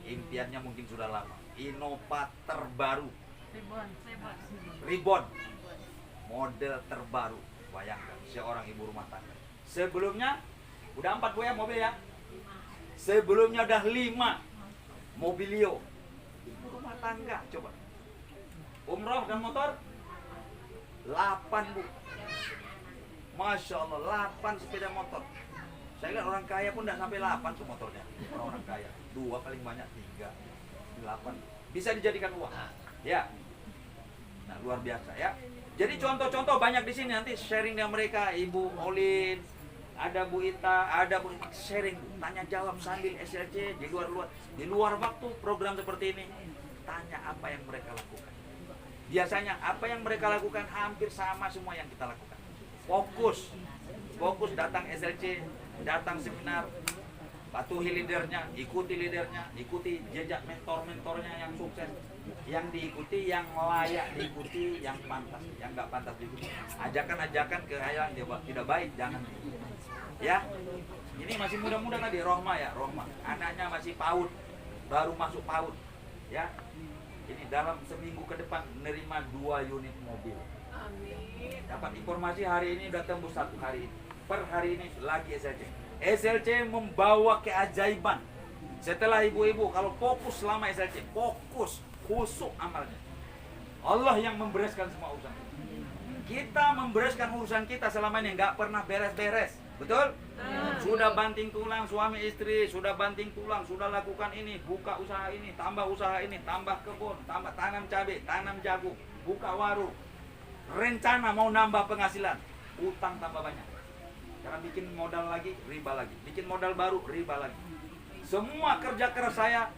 Impiannya mungkin sudah lama. Inovator baru. Ribon. Ribon. model terbaru. Bayangkan seorang ibu rumah tangga. Sebelumnya udah 4 Bu ya mobil ya. Sebelumnya udah 5 mobilio. Ibu rumah tangga coba. Umroh dan motor 8 Bu. Masya Allah 8 sepeda motor. Saya lihat orang kaya pun tidak sampai 8 tuh motornya. Orang kaya 2 paling banyak 3 8 bisa dijadikan uang ya. Nah luar biasa ya. Jadi contoh-contoh banyak di sini, nanti sharing dengan mereka. Ibu Olin, ada Bu Ita, ada Bu sharing, tanya jawab sambil SLC di luar waktu program seperti ini. Tanya apa yang mereka lakukan. Biasanya apa yang mereka lakukan hampir sama semua yang kita lakukan. Fokus datang SLC, datang seminar, patuhi leadernya, ikuti jejak mentor-mentornya yang sukses, yang diikuti, yang layak diikuti, yang pantas, yang nggak pantas diikuti. Ajakan-ajakan ke yang tidak baik jangan diikuti. Ya, ini masih muda-muda tadi Rohma ya, Rohma, anaknya masih PAUD, baru masuk PAUD, ya. Ini dalam seminggu ke depan menerima 2 unit mobil. Amin. Dapat informasi hari ini udah tembus 1 hari ini. Per hari ini lagi SLC membawa keajaiban. Setelah ibu-ibu kalau fokus selama SLC, fokus, khusyuk amalnya, Allah yang membereskan semua urusan kita. Membereskan urusan kita selama ini nggak pernah beres-beres, betul? Sudah banting tulang suami istri, sudah banting tulang, sudah lakukan ini, buka usaha ini, tambah kebun, tambah tanam cabai, tanam jagung, buka warung, rencana mau nambah penghasilan, utang tambah banyak. Karena bikin modal lagi, riba lagi. Bikin modal baru, riba lagi. Semua kerja keras saya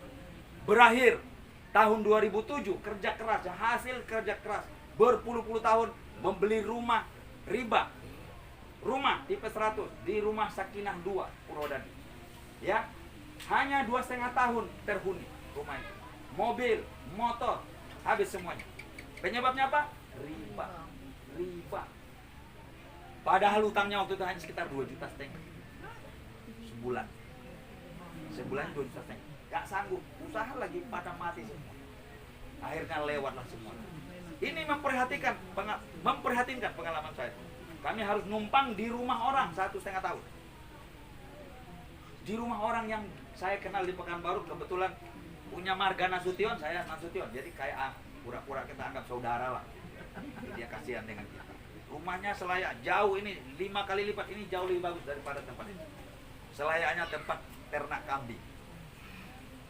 berakhir tahun 2007. Kerja keras, hasil kerja keras berpuluh-puluh tahun membeli rumah riba. Rumah tipe 100 di rumah Sakinah 2 Purwodadi. Ya, hanya 2,5 tahun terhuni rumah itu. Mobil, motor, habis semuanya. Penyebabnya apa? Riba. Padahal utangnya waktu itu hanya sekitar 2,5 juta sebulan. Sebulan 2,5 juta. Gak sanggup, usaha lagi pada mati semua. Akhirnya lewatlah semua. Ini memperhatikan pengalaman saya. Kami harus numpang di rumah orang 1,5 tahun. Di rumah orang yang saya kenal di Pekanbaru, kebetulan punya marga Nasution, saya Nasution. Jadi kayak pura-pura kita anggap saudara lah. Dia kasihan dengan kita. Rumahnya selayak, jauh ini 5 kali lipat, ini jauh lebih bagus daripada tempat ini. Selayaknya tempat ternak kambing.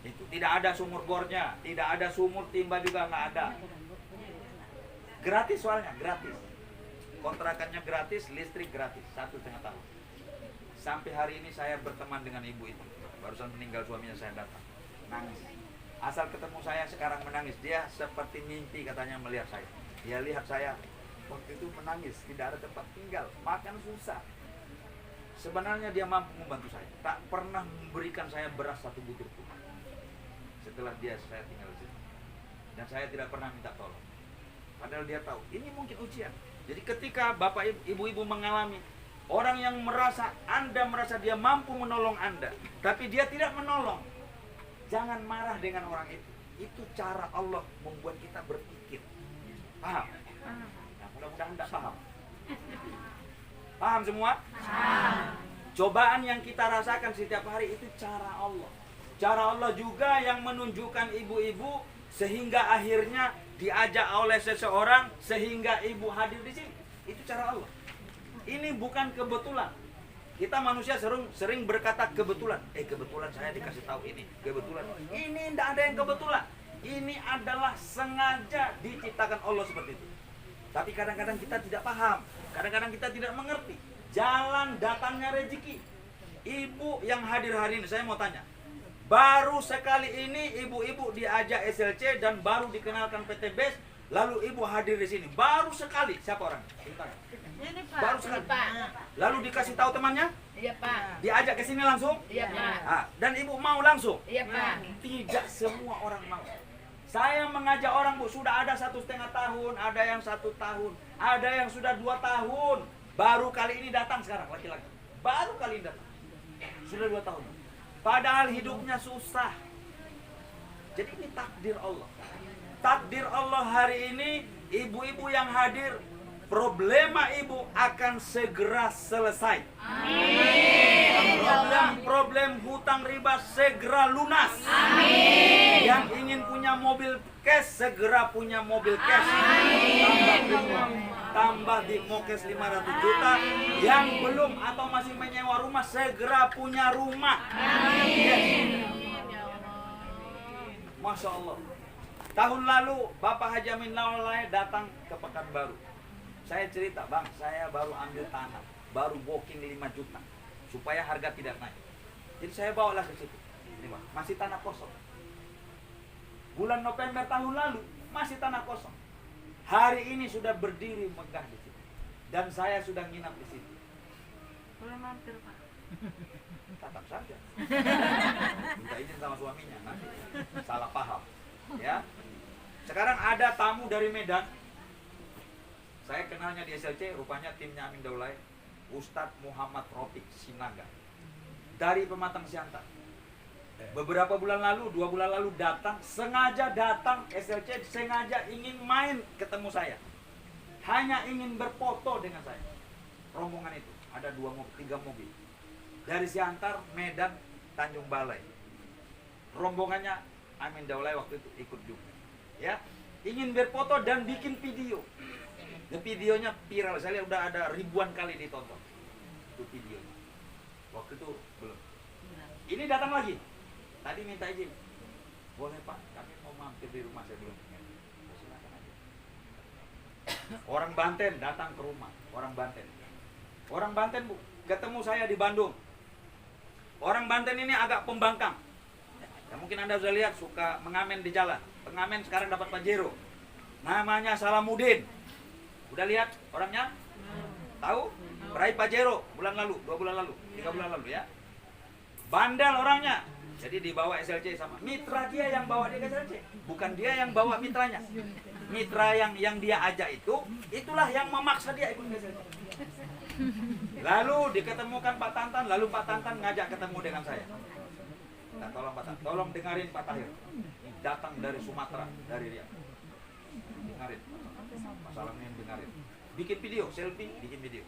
Itu tidak ada sumur bornya, tidak ada sumur timba juga nggak ada. Gratis soalnya, gratis. Kontrakannya gratis, listrik gratis, 1,5 tahun. Sampai hari ini saya berteman dengan ibu itu. Barusan meninggal suaminya, saya datang, nangis. Asal ketemu saya sekarang menangis. Dia seperti mimpi katanya melihat saya. Dia lihat saya waktu itu menangis, tidak ada tempat tinggal, makan susah. Sebenarnya dia mampu membantu saya, tak pernah memberikan saya beras 1 butir pun. Setelah saya tinggal di sini, dan saya tidak pernah minta tolong. Padahal dia tahu ini mungkin ujian. Jadi ketika bapak ibu-ibu mengalami orang yang Anda merasa dia mampu menolong Anda, tapi dia tidak menolong, jangan marah dengan orang itu. Itu cara Allah membuat kita berpikir. Paham? Mudah-mudahan tidak paham. Paham semua? Cobaan yang kita rasakan setiap hari itu cara Allah. Cara Allah juga yang menunjukkan ibu-ibu sehingga akhirnya diajak oleh seseorang sehingga ibu hadir di sini. Itu cara Allah. Ini bukan kebetulan. Kita manusia sering berkata kebetulan. Kebetulan saya dikasih tahu ini. Kebetulan. Ini tidak ada yang kebetulan. Ini adalah sengaja diciptakan Allah seperti itu. Tapi kadang-kadang kita tidak paham, kadang-kadang kita tidak mengerti jalan datangnya rezeki. Ibu yang hadir hari ini, saya mau tanya, baru sekali ini ibu-ibu diajak SLC dan baru dikenalkan PT BES, lalu ibu hadir di sini, baru sekali. Siapa orang? Ini Pak. Baru sekali. Pak. Lalu dikasih tahu temannya? Iya Pak. Diajak ke sini langsung? Iya Pak. Dan ibu mau langsung? Iya Pak. Tidak semua orang mau. Saya mengajak orang, Bu, sudah ada 1,5 tahun, ada yang 1 tahun, ada yang sudah 2 tahun. Baru kali ini datang sekarang laki-laki. Baru kali ini datang. Sudah 2 tahun. Padahal hidupnya susah. Jadi ini takdir Allah. Takdir Allah hari ini, ibu-ibu yang hadir Problema ibu akan segera selesai. Problem hutang riba segera lunas. Yang ingin punya mobil cash segera punya mobil cash. Tambah di mokes 500 juta. Yang belum atau masih menyewa rumah segera punya rumah. Yes. Masya Allah. Tahun lalu Bapak Haji Amin Laulay datang ke Pekanbaru. Saya cerita, bang, saya baru ambil tanah, baru booking 5 juta, supaya harga tidak naik. Jadi saya bawalah ke situ. Ini bang, masih tanah kosong. Bulan November tahun lalu masih tanah kosong. Hari ini sudah berdiri megah di situ. Dan saya sudah nginap di situ. Boleh mampir, Pak. Tetap saja. Minta izin sama suaminya, nanti salah paham. Ya. Sekarang ada tamu dari Medan. Saya kenalnya di SLC, rupanya timnya Amin Daulay, Ustadz Muhammad Rofiq Sinaga dari Pematang Siantar. Beberapa bulan lalu, 2 bulan lalu sengaja datang SLC, sengaja ingin main ketemu saya. Hanya ingin berfoto dengan saya. Rombongan itu, ada 3 mobil. Dari Siantar, Medan, Tanjung Balai. Rombongannya Amin Daulay waktu itu ikut juga. Ya, ingin berfoto dan bikin video. Dan videonya viral, saya lihat udah ada ribuan kali ditonton. Itu videonya. Waktu itu belum. Ini datang lagi. Tadi minta izin. Boleh Pak, kami mau mampir di rumah, saya belum. Silakan aja. Orang Banten datang ke rumah. Orang Banten Bu, ketemu saya di Bandung. Orang Banten ini agak pembangkang. Ya, mungkin Anda sudah lihat suka mengamen di jalan. Pengamen sekarang dapat Pajero. Namanya Salamuddin. Udah lihat orangnya? Tahu? Peraih Pajero bulan lalu, 2 bulan lalu, 3 bulan lalu ya. Bandel orangnya. Jadi dibawa SLC sama mitra dia yang bawa dia ke SLC. Bukan dia yang bawa mitranya. Mitra yang dia ajak itulah yang memaksa dia ikut ke SLC. Lalu diketemukan Pak Tantan, lalu Pak Tantan ngajak ketemu dengan saya. Nah, tolong Pak Tantan, tolong dengarin Pak Tahir. Datang dari Sumatera, dari Riau. Dengarin. Masalahnya dengarin. Bikin video, selfie, bikin video.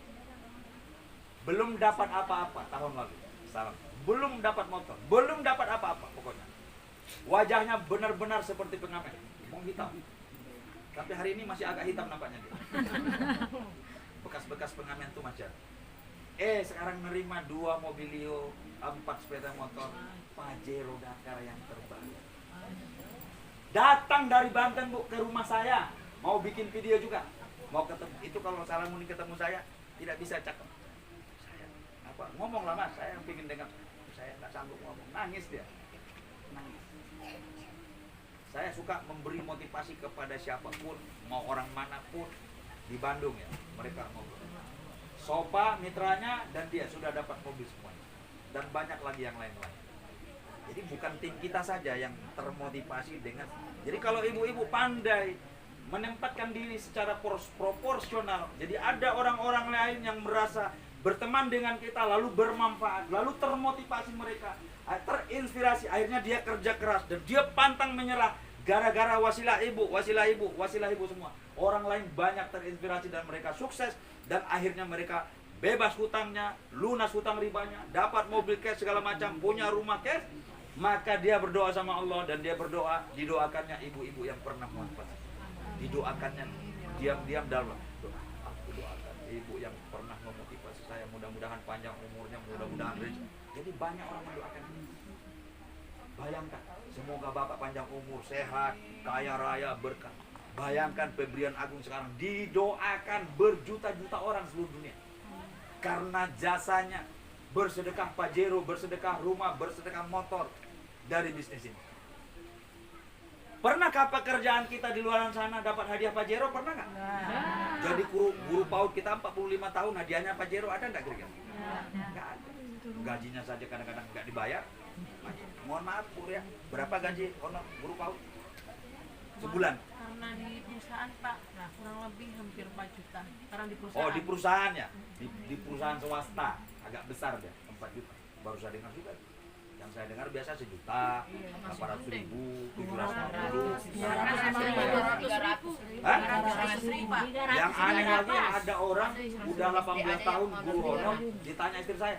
Belum dapat apa-apa tahun lalu. Salam. Belum dapat motor, belum dapat apa-apa pokoknya. Wajahnya benar-benar seperti pengamen, mau hitam. Tapi hari ini masih agak hitam nampaknya dia. Bekas-bekas pengamen tuh macam. Sekarang nerima 2 mobilio, 4 sepeda motor, Pajero Dakar yang terbaru. Datang dari Banten Bu ke rumah saya, mau bikin video juga. Mau ketemu, itu kalau Salamuddin ketemu saya tidak bisa cakap. Saya apa? Ngomong lah Mas, saya yang pingin dengar. Saya nggak sanggup ngomong, nangis dia. Nangis. Saya suka memberi motivasi kepada siapapun, mau orang manapun di Bandung ya, mereka ngobrol. Sopa mitranya dan dia sudah dapat mobil semuanya. Dan banyak lagi yang lain-lain. Jadi bukan tim kita saja yang termotivasi dengan. Jadi kalau ibu-ibu pandai menempatkan diri secara proporsional, jadi ada orang-orang lain yang merasa berteman dengan kita lalu bermanfaat, lalu termotivasi mereka, terinspirasi, akhirnya dia kerja keras dan dia pantang menyerah gara-gara wasilah ibu semua. Orang lain banyak terinspirasi dan mereka sukses dan akhirnya mereka bebas hutangnya, lunas hutang ribanya, dapat mobil cash segala macam, punya rumah cash. Maka dia berdoa sama Allah dan dia berdoa, didoakannya ibu-ibu yang pernah manfaat. Didoakannya diam-diam dalam doa. Aku doakan ibu yang pernah memotivasi saya, mudah-mudahan panjang umurnya, mudah-mudahan rezeki. Jadi banyak orang mendoakan. Bayangkan, semoga Bapak panjang umur, sehat, kaya raya, berkah. Bayangkan pemberian agung sekarang didoakan berjuta-juta orang seluruh dunia. Karena jasanya bersedekah Pajero, bersedekah rumah, bersedekah motor dari bisnis ini. Pernahkah pekerjaan kita di luar sana dapat hadiah Pajero? Pernah nggak? Jadi guru PAUD kita 45 tahun hadiahnya Pajero ada nggak kira-kira? Nggak ada. Gajinya saja kadang-kadang nggak dibayar. Mohon maaf Bu ya, berapa gaji honor guru PAUD? Sebulan? Karena di perusahaan Pak, kurang lebih hampir 4 juta. Karena di perusahaan. Oh di perusahaan ya? Di perusahaan swasta agak besar deh, 4 juta. Baru saya dengar juga. Yang saya dengar biasa 1.800.000, 750. Hah? Yang aneh lagi ada orang udah 18 tahun guru honor, ditanya istri saya.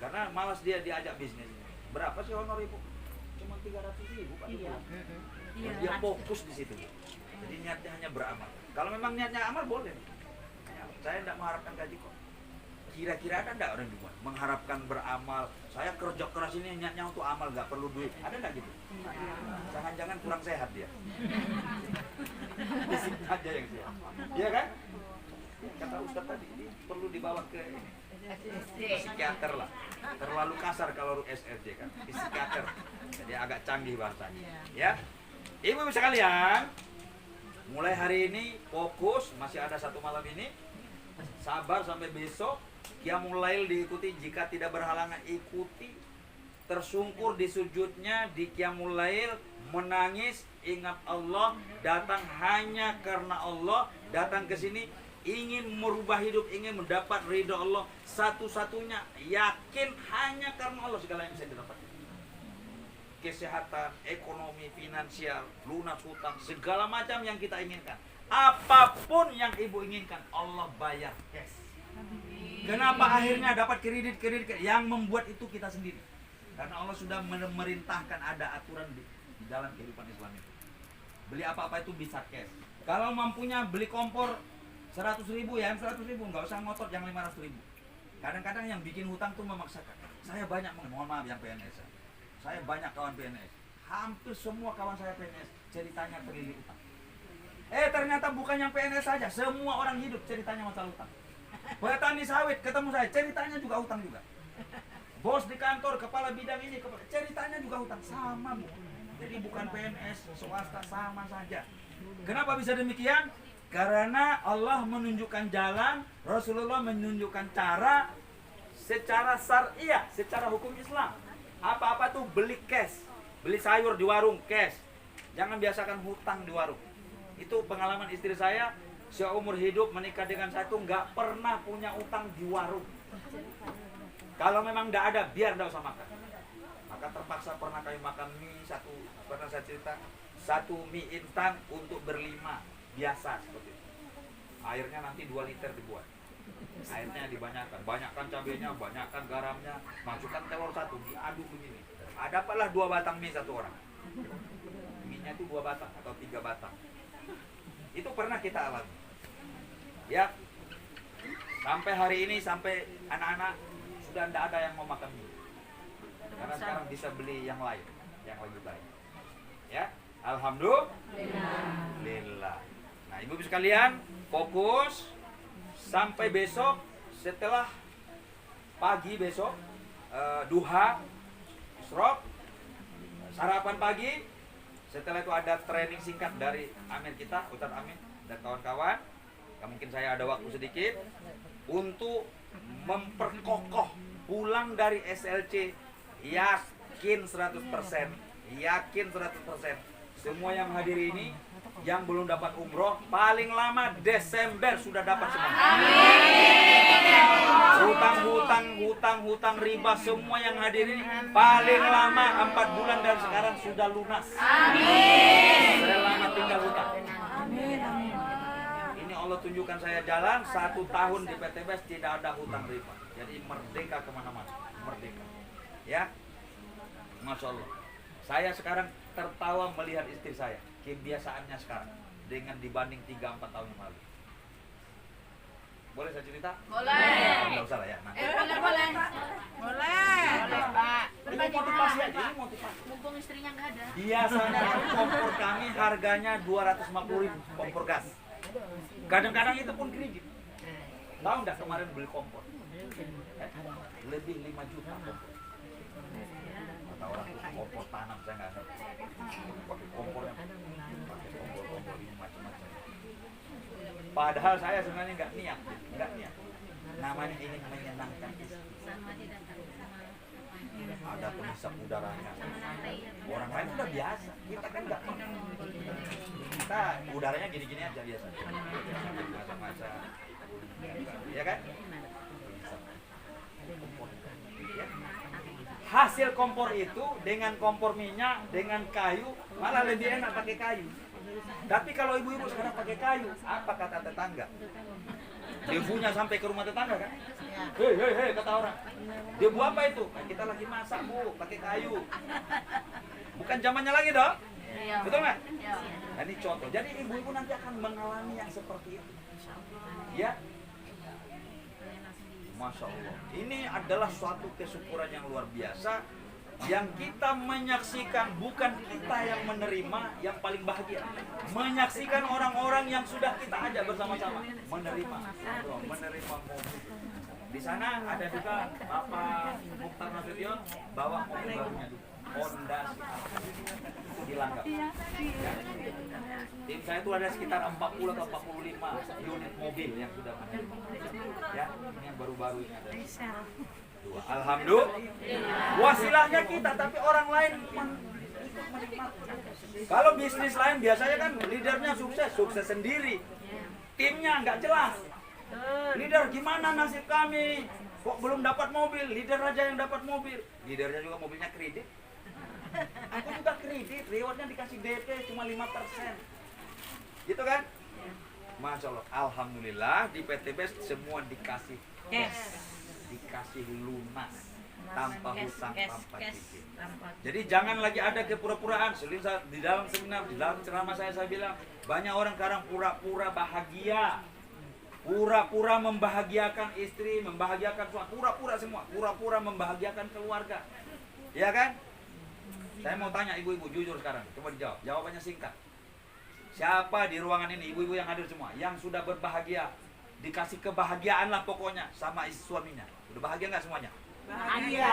Karena malas dia diajak bisnis. Berapa sih honor ibu? Cuma 300.000 Pak. Dia fokus di situ. Jadi niatnya hanya beramal. Kalau memang niatnya amal boleh. Saya tidak mengharapkan gaji kok. Kira-kira ada enggak orang juga mengharapkan beramal? Saya kerja keras ini niatnya untuk amal, nggak perlu duit. Ada enggak gitu? Jangan-jangan kurang sehat dia. Fisik aja yang sehat. Iya kan? Kata Ustaz tadi, ini perlu dibawa ke psikiater lah. Terlalu kasar kalau SRJ kan. Psikiater. Jadi agak canggih bahasanya. Ya. Ibu-ibu sekalian, mulai hari ini fokus, masih ada 1 malam ini. Sabar sampai besok. Qiyamul Lail diikuti, jika tidak berhalangan ikuti. Tersungkur di sujudnya di Qiyamul Lail, menangis, ingat Allah, datang hanya karena Allah, datang ke sini ingin merubah hidup, ingin mendapat ridho Allah, satu-satunya yakin hanya karena Allah segala yang bisa didapat. Kesehatan, ekonomi, finansial, lunas hutang, segala macam yang kita inginkan. Apapun yang ibu inginkan, Allah bayar cash. Kenapa akhirnya dapat kredit? Yang membuat itu kita sendiri. Karena Allah sudah memerintahkan, ada aturan di dalam kehidupan Islam itu. Beli apa-apa itu bisa cash. Kalau mampunya beli kompor 100.000 ya 100.000, nggak usah ngotot yang 500.000. Kadang-kadang yang bikin hutang tuh memaksakan. Saya banyak, mohon maaf yang PNS. Saya banyak kawan PNS. Hampir semua kawan saya PNS ceritanya terlilit utang. Ternyata bukan yang PNS saja, semua orang hidup ceritanya masalah utang. Petani sawit ketemu saya, ceritanya juga utang juga. Bos di kantor, kepala bidang ini, ceritanya juga utang. Sama Bu. Jadi bukan PNS, swasta, sama saja. Kenapa bisa demikian? Karena Allah menunjukkan jalan, Rasulullah menunjukkan cara secara syariah, secara hukum Islam. Apa-apa tuh beli cash. Beli sayur di warung cash. Jangan biasakan hutang di warung. Itu pengalaman istri saya. Seumur hidup menikah dengan saya tuh nggak pernah punya utang di warung. Kalau memang nggak ada, biar nggak usah makan. Maka terpaksa pernah kami makan mie pernah saya cerita, 1 mie instan untuk berlima, biasa seperti itu. Airnya nanti 2 liter dibuat. Airnya banyakkan cabenya, banyakkan garamnya, masukkan telur 1, diaduk begini. Dapatlah 2 batang mie 1 orang. Mie-nya itu 2 batang atau 3 batang. Itu pernah kita alami. Ya, sampai hari ini, sampai anak-anak sudah tidak ada yang mau makan mie. Karena sekarang bisa beli yang lain, yang lebih baik. Ya, alhamdulillah. Nah, ibu-ibu sekalian, fokus sampai besok. Setelah pagi besok, duha, isyraq, sarapan pagi. Setelah itu ada training singkat dari Amin kita, Ustaz Amin dan kawan-kawan. Mungkin saya ada waktu sedikit untuk memperkokoh pulang dari SLC, yakin 100%, semua yang hadir ini yang belum dapat umroh paling lama Desember sudah dapat semua. Hutang riba semua yang hadir ini paling lama 4 bulan dan sekarang sudah lunas. Selama tinggal hutang. Ini Allah tunjukkan saya jalan 1 tahun di PTBS tidak ada hutang riba. Jadi merdeka kemana-mana, merdeka. Ya, Masya Allah. Saya sekarang tertawa melihat istri saya, kebiasaannya sekarang dengan dibanding 3-4 tahun yang lalu. Boleh saya cerita? Boleh. Nggak usah lah ya. Nanti. Boleh, Pak. Ini motivasi aja, ini motivasi. Mumpung istrinya nggak ada. Biasanya kompor kami harganya 250.000 kompor gas. Kadang-kadang itu pun kredit. Tahu nggak kemarin beli kompor? Lebih 5 juta kompor. Kata orang itu kompor tanam, saya nggak ngerti. Pakai kompor yang kompor ini macam-macam. Padahal saya sebenarnya nggak niat. Namanya ingin menyenangkan. Ada pengisap udaranya. Orang lain udah biasa. Kita kan nggak pernah. Kita udaranya gini-gini aja biasa. Macam-macam. Ya kan? Ya. hasil kompor itu dengan kompor minyak, dengan kayu, malah lebih enak pakai kayu. Tapi kalau ibu-ibu sekarang pakai kayu, apa kata tetangga? Debunya sampai ke rumah tetangga kan? Hei, kata orang. Debu apa itu? Nah, kita lagi masak bu, pakai kayu. Bukan zamannya lagi dong? Betul nggak? Nah, ini contoh. Jadi ibu-ibu nanti akan mengalami yang seperti itu. Ya? Masya Allah. Ini adalah suatu kesyukuran yang luar biasa. Yang kita menyaksikan, bukan kita yang menerima, yang paling bahagia. Menyaksikan orang-orang yang sudah kita ajak bersama-sama menerima mobil. Di sana ada juga Bapak Mukhtar Nasution bawa mobil barunya juga, Honda itu dilanggap. Ya. Tim saya itu ada sekitar 40 atau 45 unit mobil yang sudah menerima. Ya, ini yang baru-baru ini ada. Alhamdulillah. Wasilahnya kita, tapi orang lain menikmati. Kalau bisnis lain biasanya kan leadernya sukses sendiri. Timnya nggak jelas. Leader gimana nasib kami? Kok belum dapat mobil? Leader aja yang dapat mobil. Leadernya juga mobilnya kredit. Aku juga kredit, rewardnya dikasih DP cuma 5%. Gitu kan? Masya Allah. Alhamdulillah di PT BES semua dikasih cash. Dikasih lunas tanpa hutang, tanpa cicil. Jadi jangan lagi ada kepura-puraan. Di dalam seminar, di dalam ceramah saya bilang banyak orang sekarang pura-pura bahagia, pura-pura membahagiakan istri, membahagiakan suami, pura-pura semua, pura-pura membahagiakan keluarga, ya kan? Saya mau tanya ibu-ibu jujur sekarang, coba dijawab. Jawabannya singkat. Siapa di ruangan ini, ibu-ibu yang hadir semua, yang sudah berbahagia, dikasih kebahagiaan lah pokoknya sama istri suaminya? Udah bahagia nggak semuanya? Bahagia.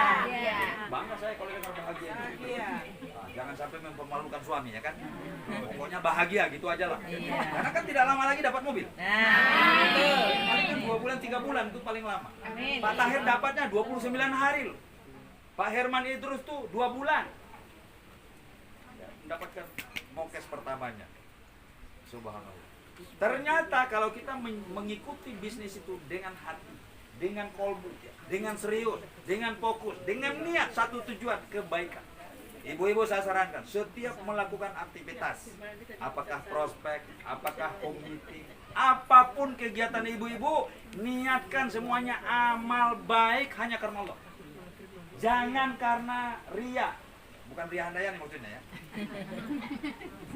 Bangga saya kalau dengar bahagia. Nah, jangan sampai mempermalukan suami ya kan. Pokoknya bahagia gitu aja lah. Karena kan tidak lama lagi dapat mobil. Paling kan 2 bulan 3 bulan itu paling lama. Pak Tahir dapatnya 29 hari loh. Pak Herman Idrus tuh 2 bulan. Mendapatkan mokes pertamanya. Subhanallah. Ternyata kalau kita mengikuti bisnis itu dengan hati, dengan kolbu, dengan serius, dengan fokus, dengan niat satu tujuan kebaikan. Ibu-ibu saya sarankan setiap melakukan aktivitas, apakah prospek, apakah home meeting, apapun kegiatan ibu-ibu, niatkan semuanya amal baik hanya karena Allah. Jangan karena ria, bukan ria handayani maksudnya ya.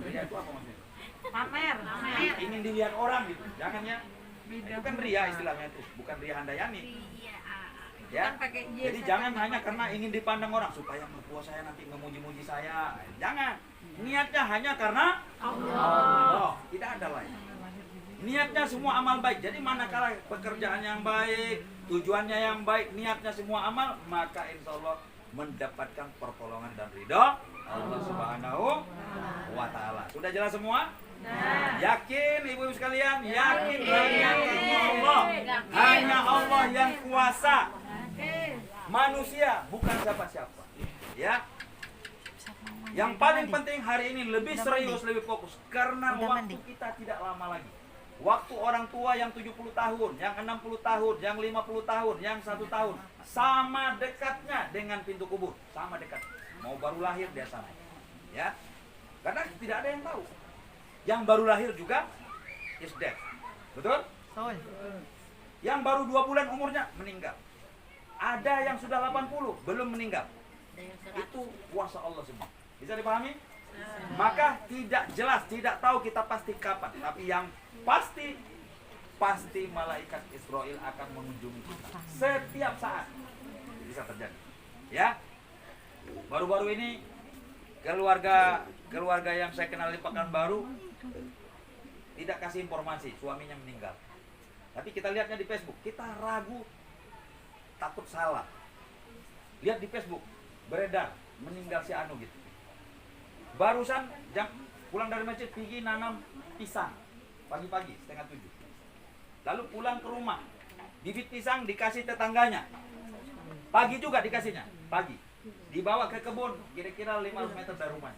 Ria itu apa maksudnya? Pamer. Ingin dilihat orang gitu, jangan ya. Itu kan ria istilahnya itu, bukan ria handayani. Ya, jadi jangan hanya karena ingin dipandang orang supaya mertua saya nanti memuji-muji saya. Jangan. Niatnya hanya karena Allah. Tidak ada lain. Niatnya semua amal baik. Jadi manakala pekerjaan yang baik, tujuannya yang baik, niatnya semua amal, maka insya Allah mendapatkan pertolongan dan ridha Allah Subhanahu wa Ta'ala. Sudah jelas semua? Yakin ibu-ibu sekalian? Yakin Allah. Hanya Allah yang kuasa. Manusia bukan siapa-siapa. Ya. Yang paling penting hari ini lebih serius, lebih fokus karena waktu kita tidak lama lagi. Waktu orang tua yang 70 tahun, yang 60 tahun, yang 50 tahun, yang 1 tahun sama dekatnya dengan pintu kubur, sama dekat. Mau baru lahir dia sama. Ya. Karena tidak ada yang tahu. Yang baru lahir juga is dead. Betul? Yang baru 2 bulan umurnya meninggal. Ada yang sudah 80 belum meninggal. Itu kuasa Allah semua. Bisa dipahami? Maka tidak jelas, tidak tahu kita pasti kapan. Tapi yang pasti malaikat Israel akan mengunjungi kita setiap saat. Bisa terjadi. Ya. Baru-baru ini keluarga yang saya kenal di Pekanbaru tidak kasih informasi suaminya meninggal. Tapi kita lihatnya di Facebook, kita ragu, takut salah. Lihat di Facebook beredar meninggal si Anu gitu. Barusan jam pulang dari masjid pergi nanam pisang pagi-pagi 6:30. Lalu pulang ke rumah, bibit pisang dikasih tetangganya. Pagi juga dikasihnya, pagi. Dibawa ke kebun kira-kira 500 meter dari rumah.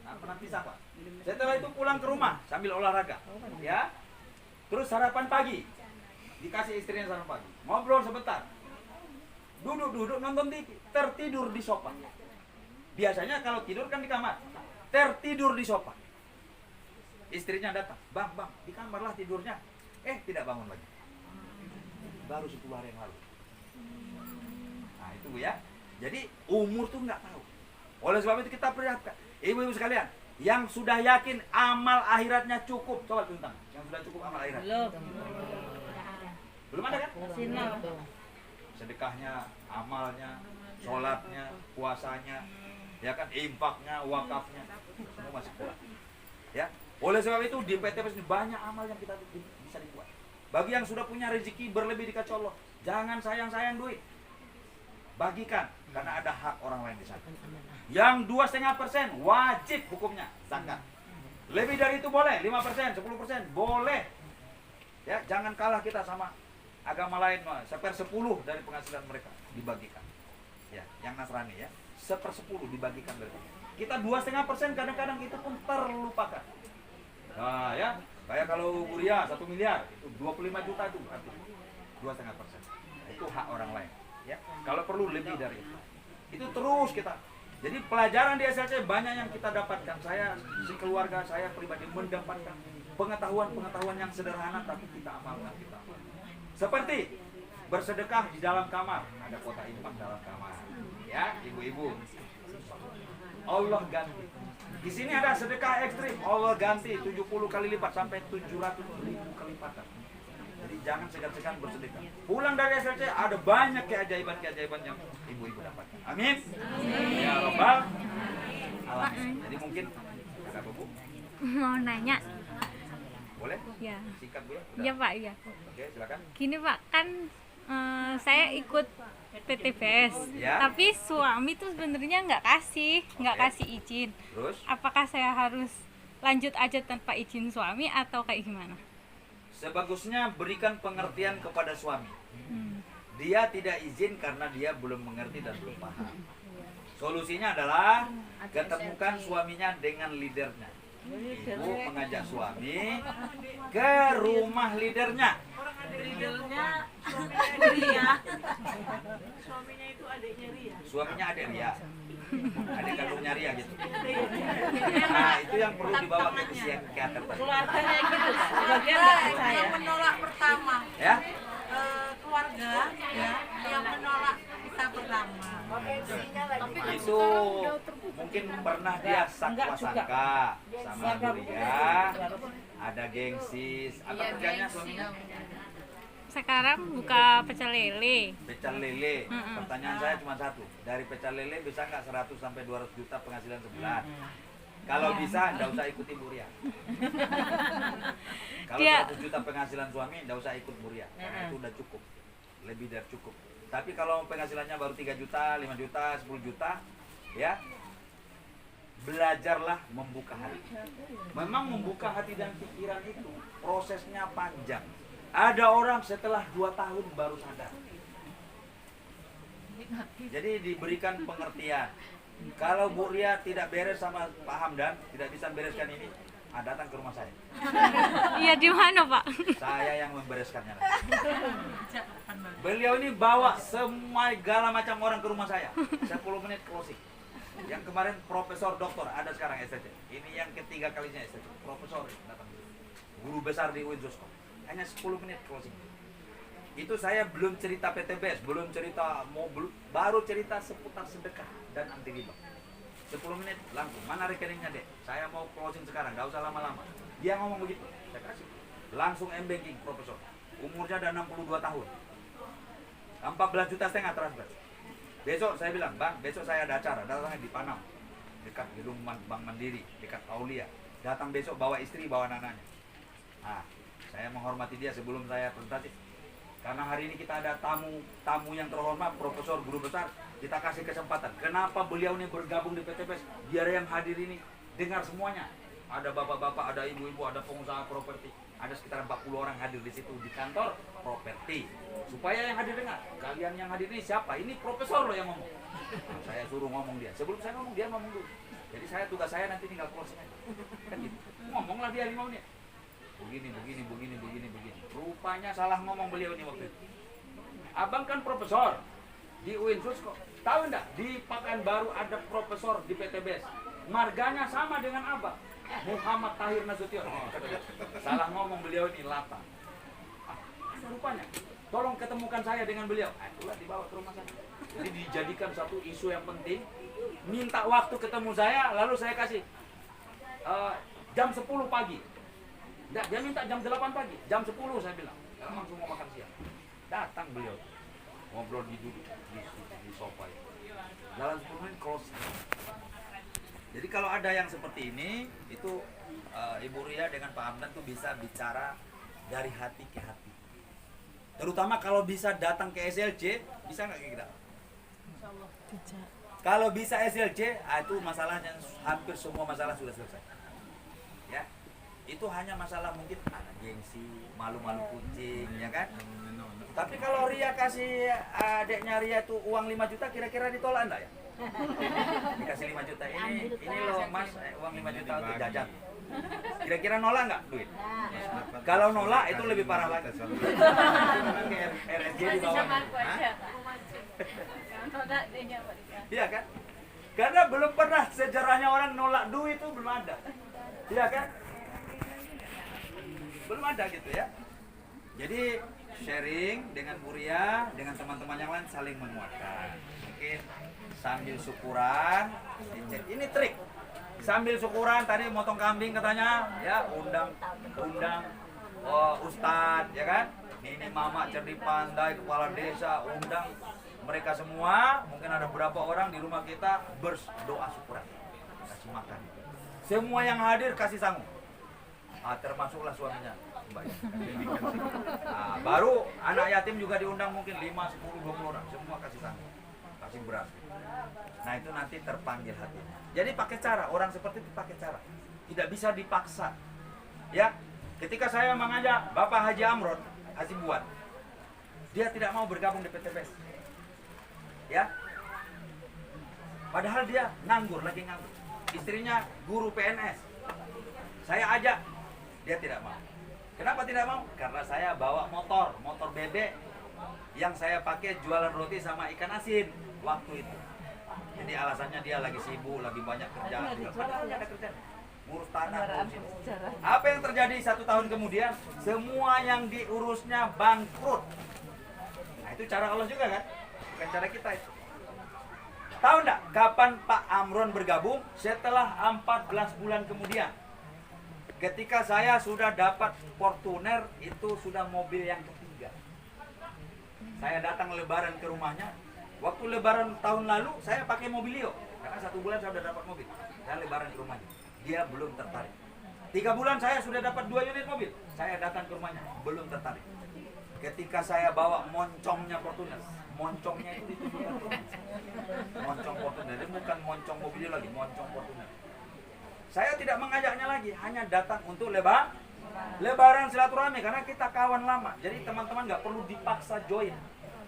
Nah, pernah pisang Pak. Setelah itu pulang ke rumah sambil olahraga, ya. Terus sarapan pagi, dikasih istrinya sarapan pagi. Ngobrol sebentar. Duduk-duduk nonton TV, tertidur di sofa. Biasanya kalau tidur kan di kamar, tertidur di sofa. Istrinya datang, bang, di kamar lah tidurnya. Tidak bangun lagi. Baru 10 hari yang lalu. Nah itu Bu ya. Jadi umur tuh nggak tahu. Oleh sebab itu kita perlihatkan, ibu-ibu sekalian, yang sudah yakin amal akhiratnya cukup, coba tentang yang sudah cukup amal akhirat. Belum ada kan? Sedekahnya, amalnya, sholatnya, puasanya, ya kan, infaknya, wakafnya, semua masih kurang. Ya, oleh sebab itu di PTPS ini banyak amal yang kita bisa dibuat. Bagi yang sudah punya rezeki berlebih dikasih Allah, jangan sayang-sayang duit, bagikan karena ada hak orang lain di sana. Yang 2,5% wajib hukumnya zakat. Lebih dari itu boleh, 5%, 10% boleh. Ya, jangan kalah kita sama agama lain, 1/10 dari penghasilan mereka dibagikan. Ya, yang Nasrani ya, 1/10 dibagikan dari mereka. Kita 2,5% kadang-kadang itu pun terlupakan. Nah ya, kayak kalau Buria 1 miliar itu 25 juta itu berarti 2,5%. Itu hak orang lain. Ya, kalau perlu lebih dari itu. Itu terus kita. Jadi pelajaran di SLC banyak yang kita dapatkan. Saya, keluarga saya pribadi mendapatkan pengetahuan yang sederhana tapi kita amalkan. Seperti bersedekah di dalam kamar, ada kota infak dalam kamar. Ya, ibu-ibu. Allah ganti. Di sini ada sedekah ekstrim, Allah ganti 70 kali lipat sampai 700.000 kali lipat. Jadi jangan segan-segan bersedekah. Pulang dari SLC ada banyak keajaiban-keajaiban yang ibu-ibu dapatkan. Amin. Ya Rabbal alamin. Jadi mungkin ada apa Bu? Mau nanya. Boleh? Ya. Singkat Bu ya? Iya Pak, iya. Oke, silakan. Gini Pak, kan saya ikut PTBS, Ya. tapi suami tuh sebenarnya nggak kasih izin. Terus? Apakah saya harus lanjut aja tanpa izin suami atau kayak gimana? Sebagusnya berikan pengertian kepada suami. Dia tidak izin karena dia belum mengerti dan belum paham. Solusinya adalah ketemukan suaminya dengan leadernya. Ibu mengajak suami ke rumah leadernya. Leadernya suaminya Ria. Suaminya itu adiknya Ria. Suaminya adik Ria. Adik kandungnya Ria gitu. Nah itu yang perlu dibawa ke psikiater. Keluarganya gitu. Sebagian dari saya. Yang menolak pertama, Ya? keluarga ya, yang menolak kita pertama. Itu mungkin pernah dia sangka sama Ria. Ada gengsis. Apa kerjanya suaminya? Sekarang buka pecel lele. Pecel lele. Pertanyaan saya cuma satu. Dari pecel lele bisa nggak 100 sampai 200 juta penghasilan sebulan? Kalau bisa, nggak usah ikuti Bu Ria. Kalau 100 juta penghasilan suami, nggak usah ikut Bu Ria. Karena itu udah cukup. Lebih dari cukup. Tapi kalau penghasilannya baru 3 juta, 5 juta, 10 juta, ya, belajarlah membuka hati. Memang membuka hati dan pikiran itu prosesnya panjang. Ada orang setelah 2 tahun baru sadar. Jadi diberikan pengertian. Kalau Bu Ria tidak beres sama Pak Hamdan, tidak bisa bereskan ini, datang ke rumah saya. Iya, di mana Pak? Saya yang membereskannya. Beliau ini bawa segala macam orang ke rumah saya. 10 menit closing. Yang kemarin profesor doktor, ada sekarang STC. Ini yang ketiga kalinya STC. Profesor datang. Guru besar di UIN Zoskop. Hanya 10 menit closing. Itu saya belum cerita PTBS, belum cerita mobil, baru cerita seputar sedekah dan anti riba. 10 menit langsung, mana rekeningnya Dek? Saya mau closing sekarang, nggak usah lama-lama. Dia ngomong begitu, saya kasih. Langsung M-Banking, profesor. Umurnya ada 62 tahun. 14,5 juta transfer. Besok saya bilang, Bang, besok saya ada acara, datangnya di Panam. Dekat gedung Bank Mandiri, dekat Aulia. Datang besok bawa istri, bawa anak-anaknya. Nah, saya menghormati dia sebelum saya presentasi. Karena hari ini kita ada tamu yang terhormat, profesor, guru besar, kita kasih kesempatan. Kenapa beliau ini bergabung di PTPS? Biar yang hadir ini dengar semuanya. Ada bapak-bapak, ada ibu-ibu, ada pengusaha properti. Ada sekitar 40 orang hadir di situ di kantor properti. Supaya yang hadir dengar. Kalian yang hadir ini siapa? Ini profesor loh yang ngomong. Nah, saya suruh ngomong dia. Sebelum saya ngomong, dia ngomong dulu. Jadi tugas saya nanti tinggal closing aja. Kan gitu. Ngomonglah dia 5 menit. Begini. Rupanya salah ngomong beliau ini waktu itu. Abang kan profesor. di Uinsus kok. Tahu enggak, di Pekanbaru ada profesor di PTBS. Marganya sama dengan Abah. Muhammad Tahir Nasution. Salah ngomong beliau ini Lata. Rupanya, tolong ketemukan saya dengan beliau. Itulah dibawa ke rumah saya. Jadi dijadikan satu isu yang penting. Minta waktu ketemu saya, lalu saya kasih jam 10 pagi. Dia minta jam 8 pagi, jam 10 saya bilang. Karena langsung mau makan siang. Datang beliau. Ngobrol di duduk di sofa. Jalan 10 menit close. Jadi kalau ada yang seperti ini, itu Ibu Ria dengan Pak Hamdan tuh bisa bicara dari hati ke hati. Terutama kalau bisa datang ke SLC, bisa nggak kita? Kalau bisa SLC, itu masalahnya hampir semua masalah sudah selesai. Ya, itu hanya masalah mungkin gengsi, malu-malu kucing, ya kan? Tapi kalau Ria kasih adeknya Ria itu uang 5 juta, kira-kira ditolak enggak ya? Dikasih 5 juta ini loh mas, uang 5 juta untuk jajan. Kira-kira nolak nggak duit? Kalau nolak itu lebih parah lagi. RSJ di bawah. Iya kan? Karena belum pernah sejarahnya orang nolak duit itu belum ada. Iya kan? Belum ada gitu ya. Jadi sharing dengan Bu Ria, dengan teman-teman yang lain saling menguatkan. Mungkin sambil syukuran, ini trik. Sambil syukuran tadi motong kambing katanya, ya undang ustadz, ya kan? Ini mama cerdik pandai, kepala desa, undang mereka semua. Mungkin ada beberapa orang di rumah kita berdoa syukuran, kasih makan. Semua yang hadir kasih sanggup. Termasuklah suaminya. Nah, baru anak yatim juga diundang mungkin 5, 10, 20 orang. Semua kasih sanggup, kasih beras. Nah itu nanti terpanggil hatinya. Jadi pakai cara, orang seperti itu pakai cara. Tidak bisa dipaksa. Ya, ketika saya mengajak Bapak Haji Amron, Haji Buat, dia tidak mau bergabung di PTBS. Ya, padahal dia nganggur, lagi nganggur. Istrinya guru PNS. Saya ajak, dia tidak mau. Kenapa tidak mau? Karena saya bawa motor bebek yang saya pakai jualan roti sama ikan asin waktu itu. Jadi alasannya dia lagi sibuk, lagi banyak kerjaan. Padahal nggak ada kerjaan. Ngurus tanah, ngurus ini. Apa yang terjadi 1 tahun kemudian? Semua yang diurusnya bangkrut. Nah itu cara Allah juga kan? Bukan cara kita itu. Tahu nggak kapan Pak Amron bergabung? Setelah 14 bulan kemudian. Ketika saya sudah dapat Fortuner, itu sudah mobil yang ketiga. Saya datang lebaran ke rumahnya. Waktu lebaran tahun lalu, saya pakai Mobilio. Karena 1 bulan saya sudah dapat mobil. Saya lebaran ke rumahnya. Dia belum tertarik. 3 bulan saya sudah dapat 2 unit mobil. Saya datang ke rumahnya, belum tertarik. Ketika saya bawa moncongnya Fortuner, moncongnya itu ditunjukkan rumah. Moncong Fortuner, ini bukan moncong Mobilio lagi, moncong Fortuner. Saya tidak mengajaknya lagi, hanya datang untuk lebaran silaturahmi karena kita kawan lama. Jadi teman-teman nggak perlu dipaksa join.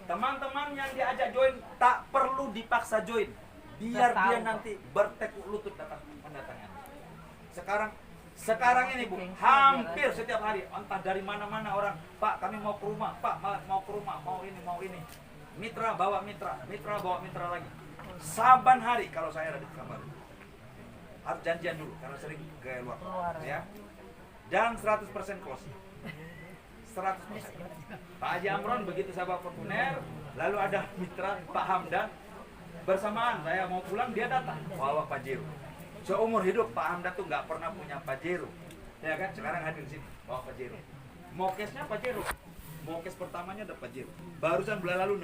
Teman-teman yang diajak join tak perlu dipaksa join. Biar dia nanti bertekuk lutut datang mendatangan. Sekarang ini Bu, hampir setiap hari entah dari mana-mana orang, Pak kami mau ke rumah, Pak mau ke rumah, mau ini. Mitra bawa mitra bawa mitra lagi. Saban hari kalau saya ada di Pekanbaru. Harus janjian dulu karena sering ke luar ya. Dan 100% close. 100%. Pak Haji Amron begitu saya bawa Fortuner, lalu ada mitra Pak Hamdan. Bersamaan saya mau pulang dia datang bawa Pajero. Seumur hidup Pak Hamdan tuh nggak pernah punya Pajero. Ya kan? Sekarang hadir di sini bawa Pajero. Mokesnya Pajero. Mokes pertamanya ada Pajero. Barusan bulan lalu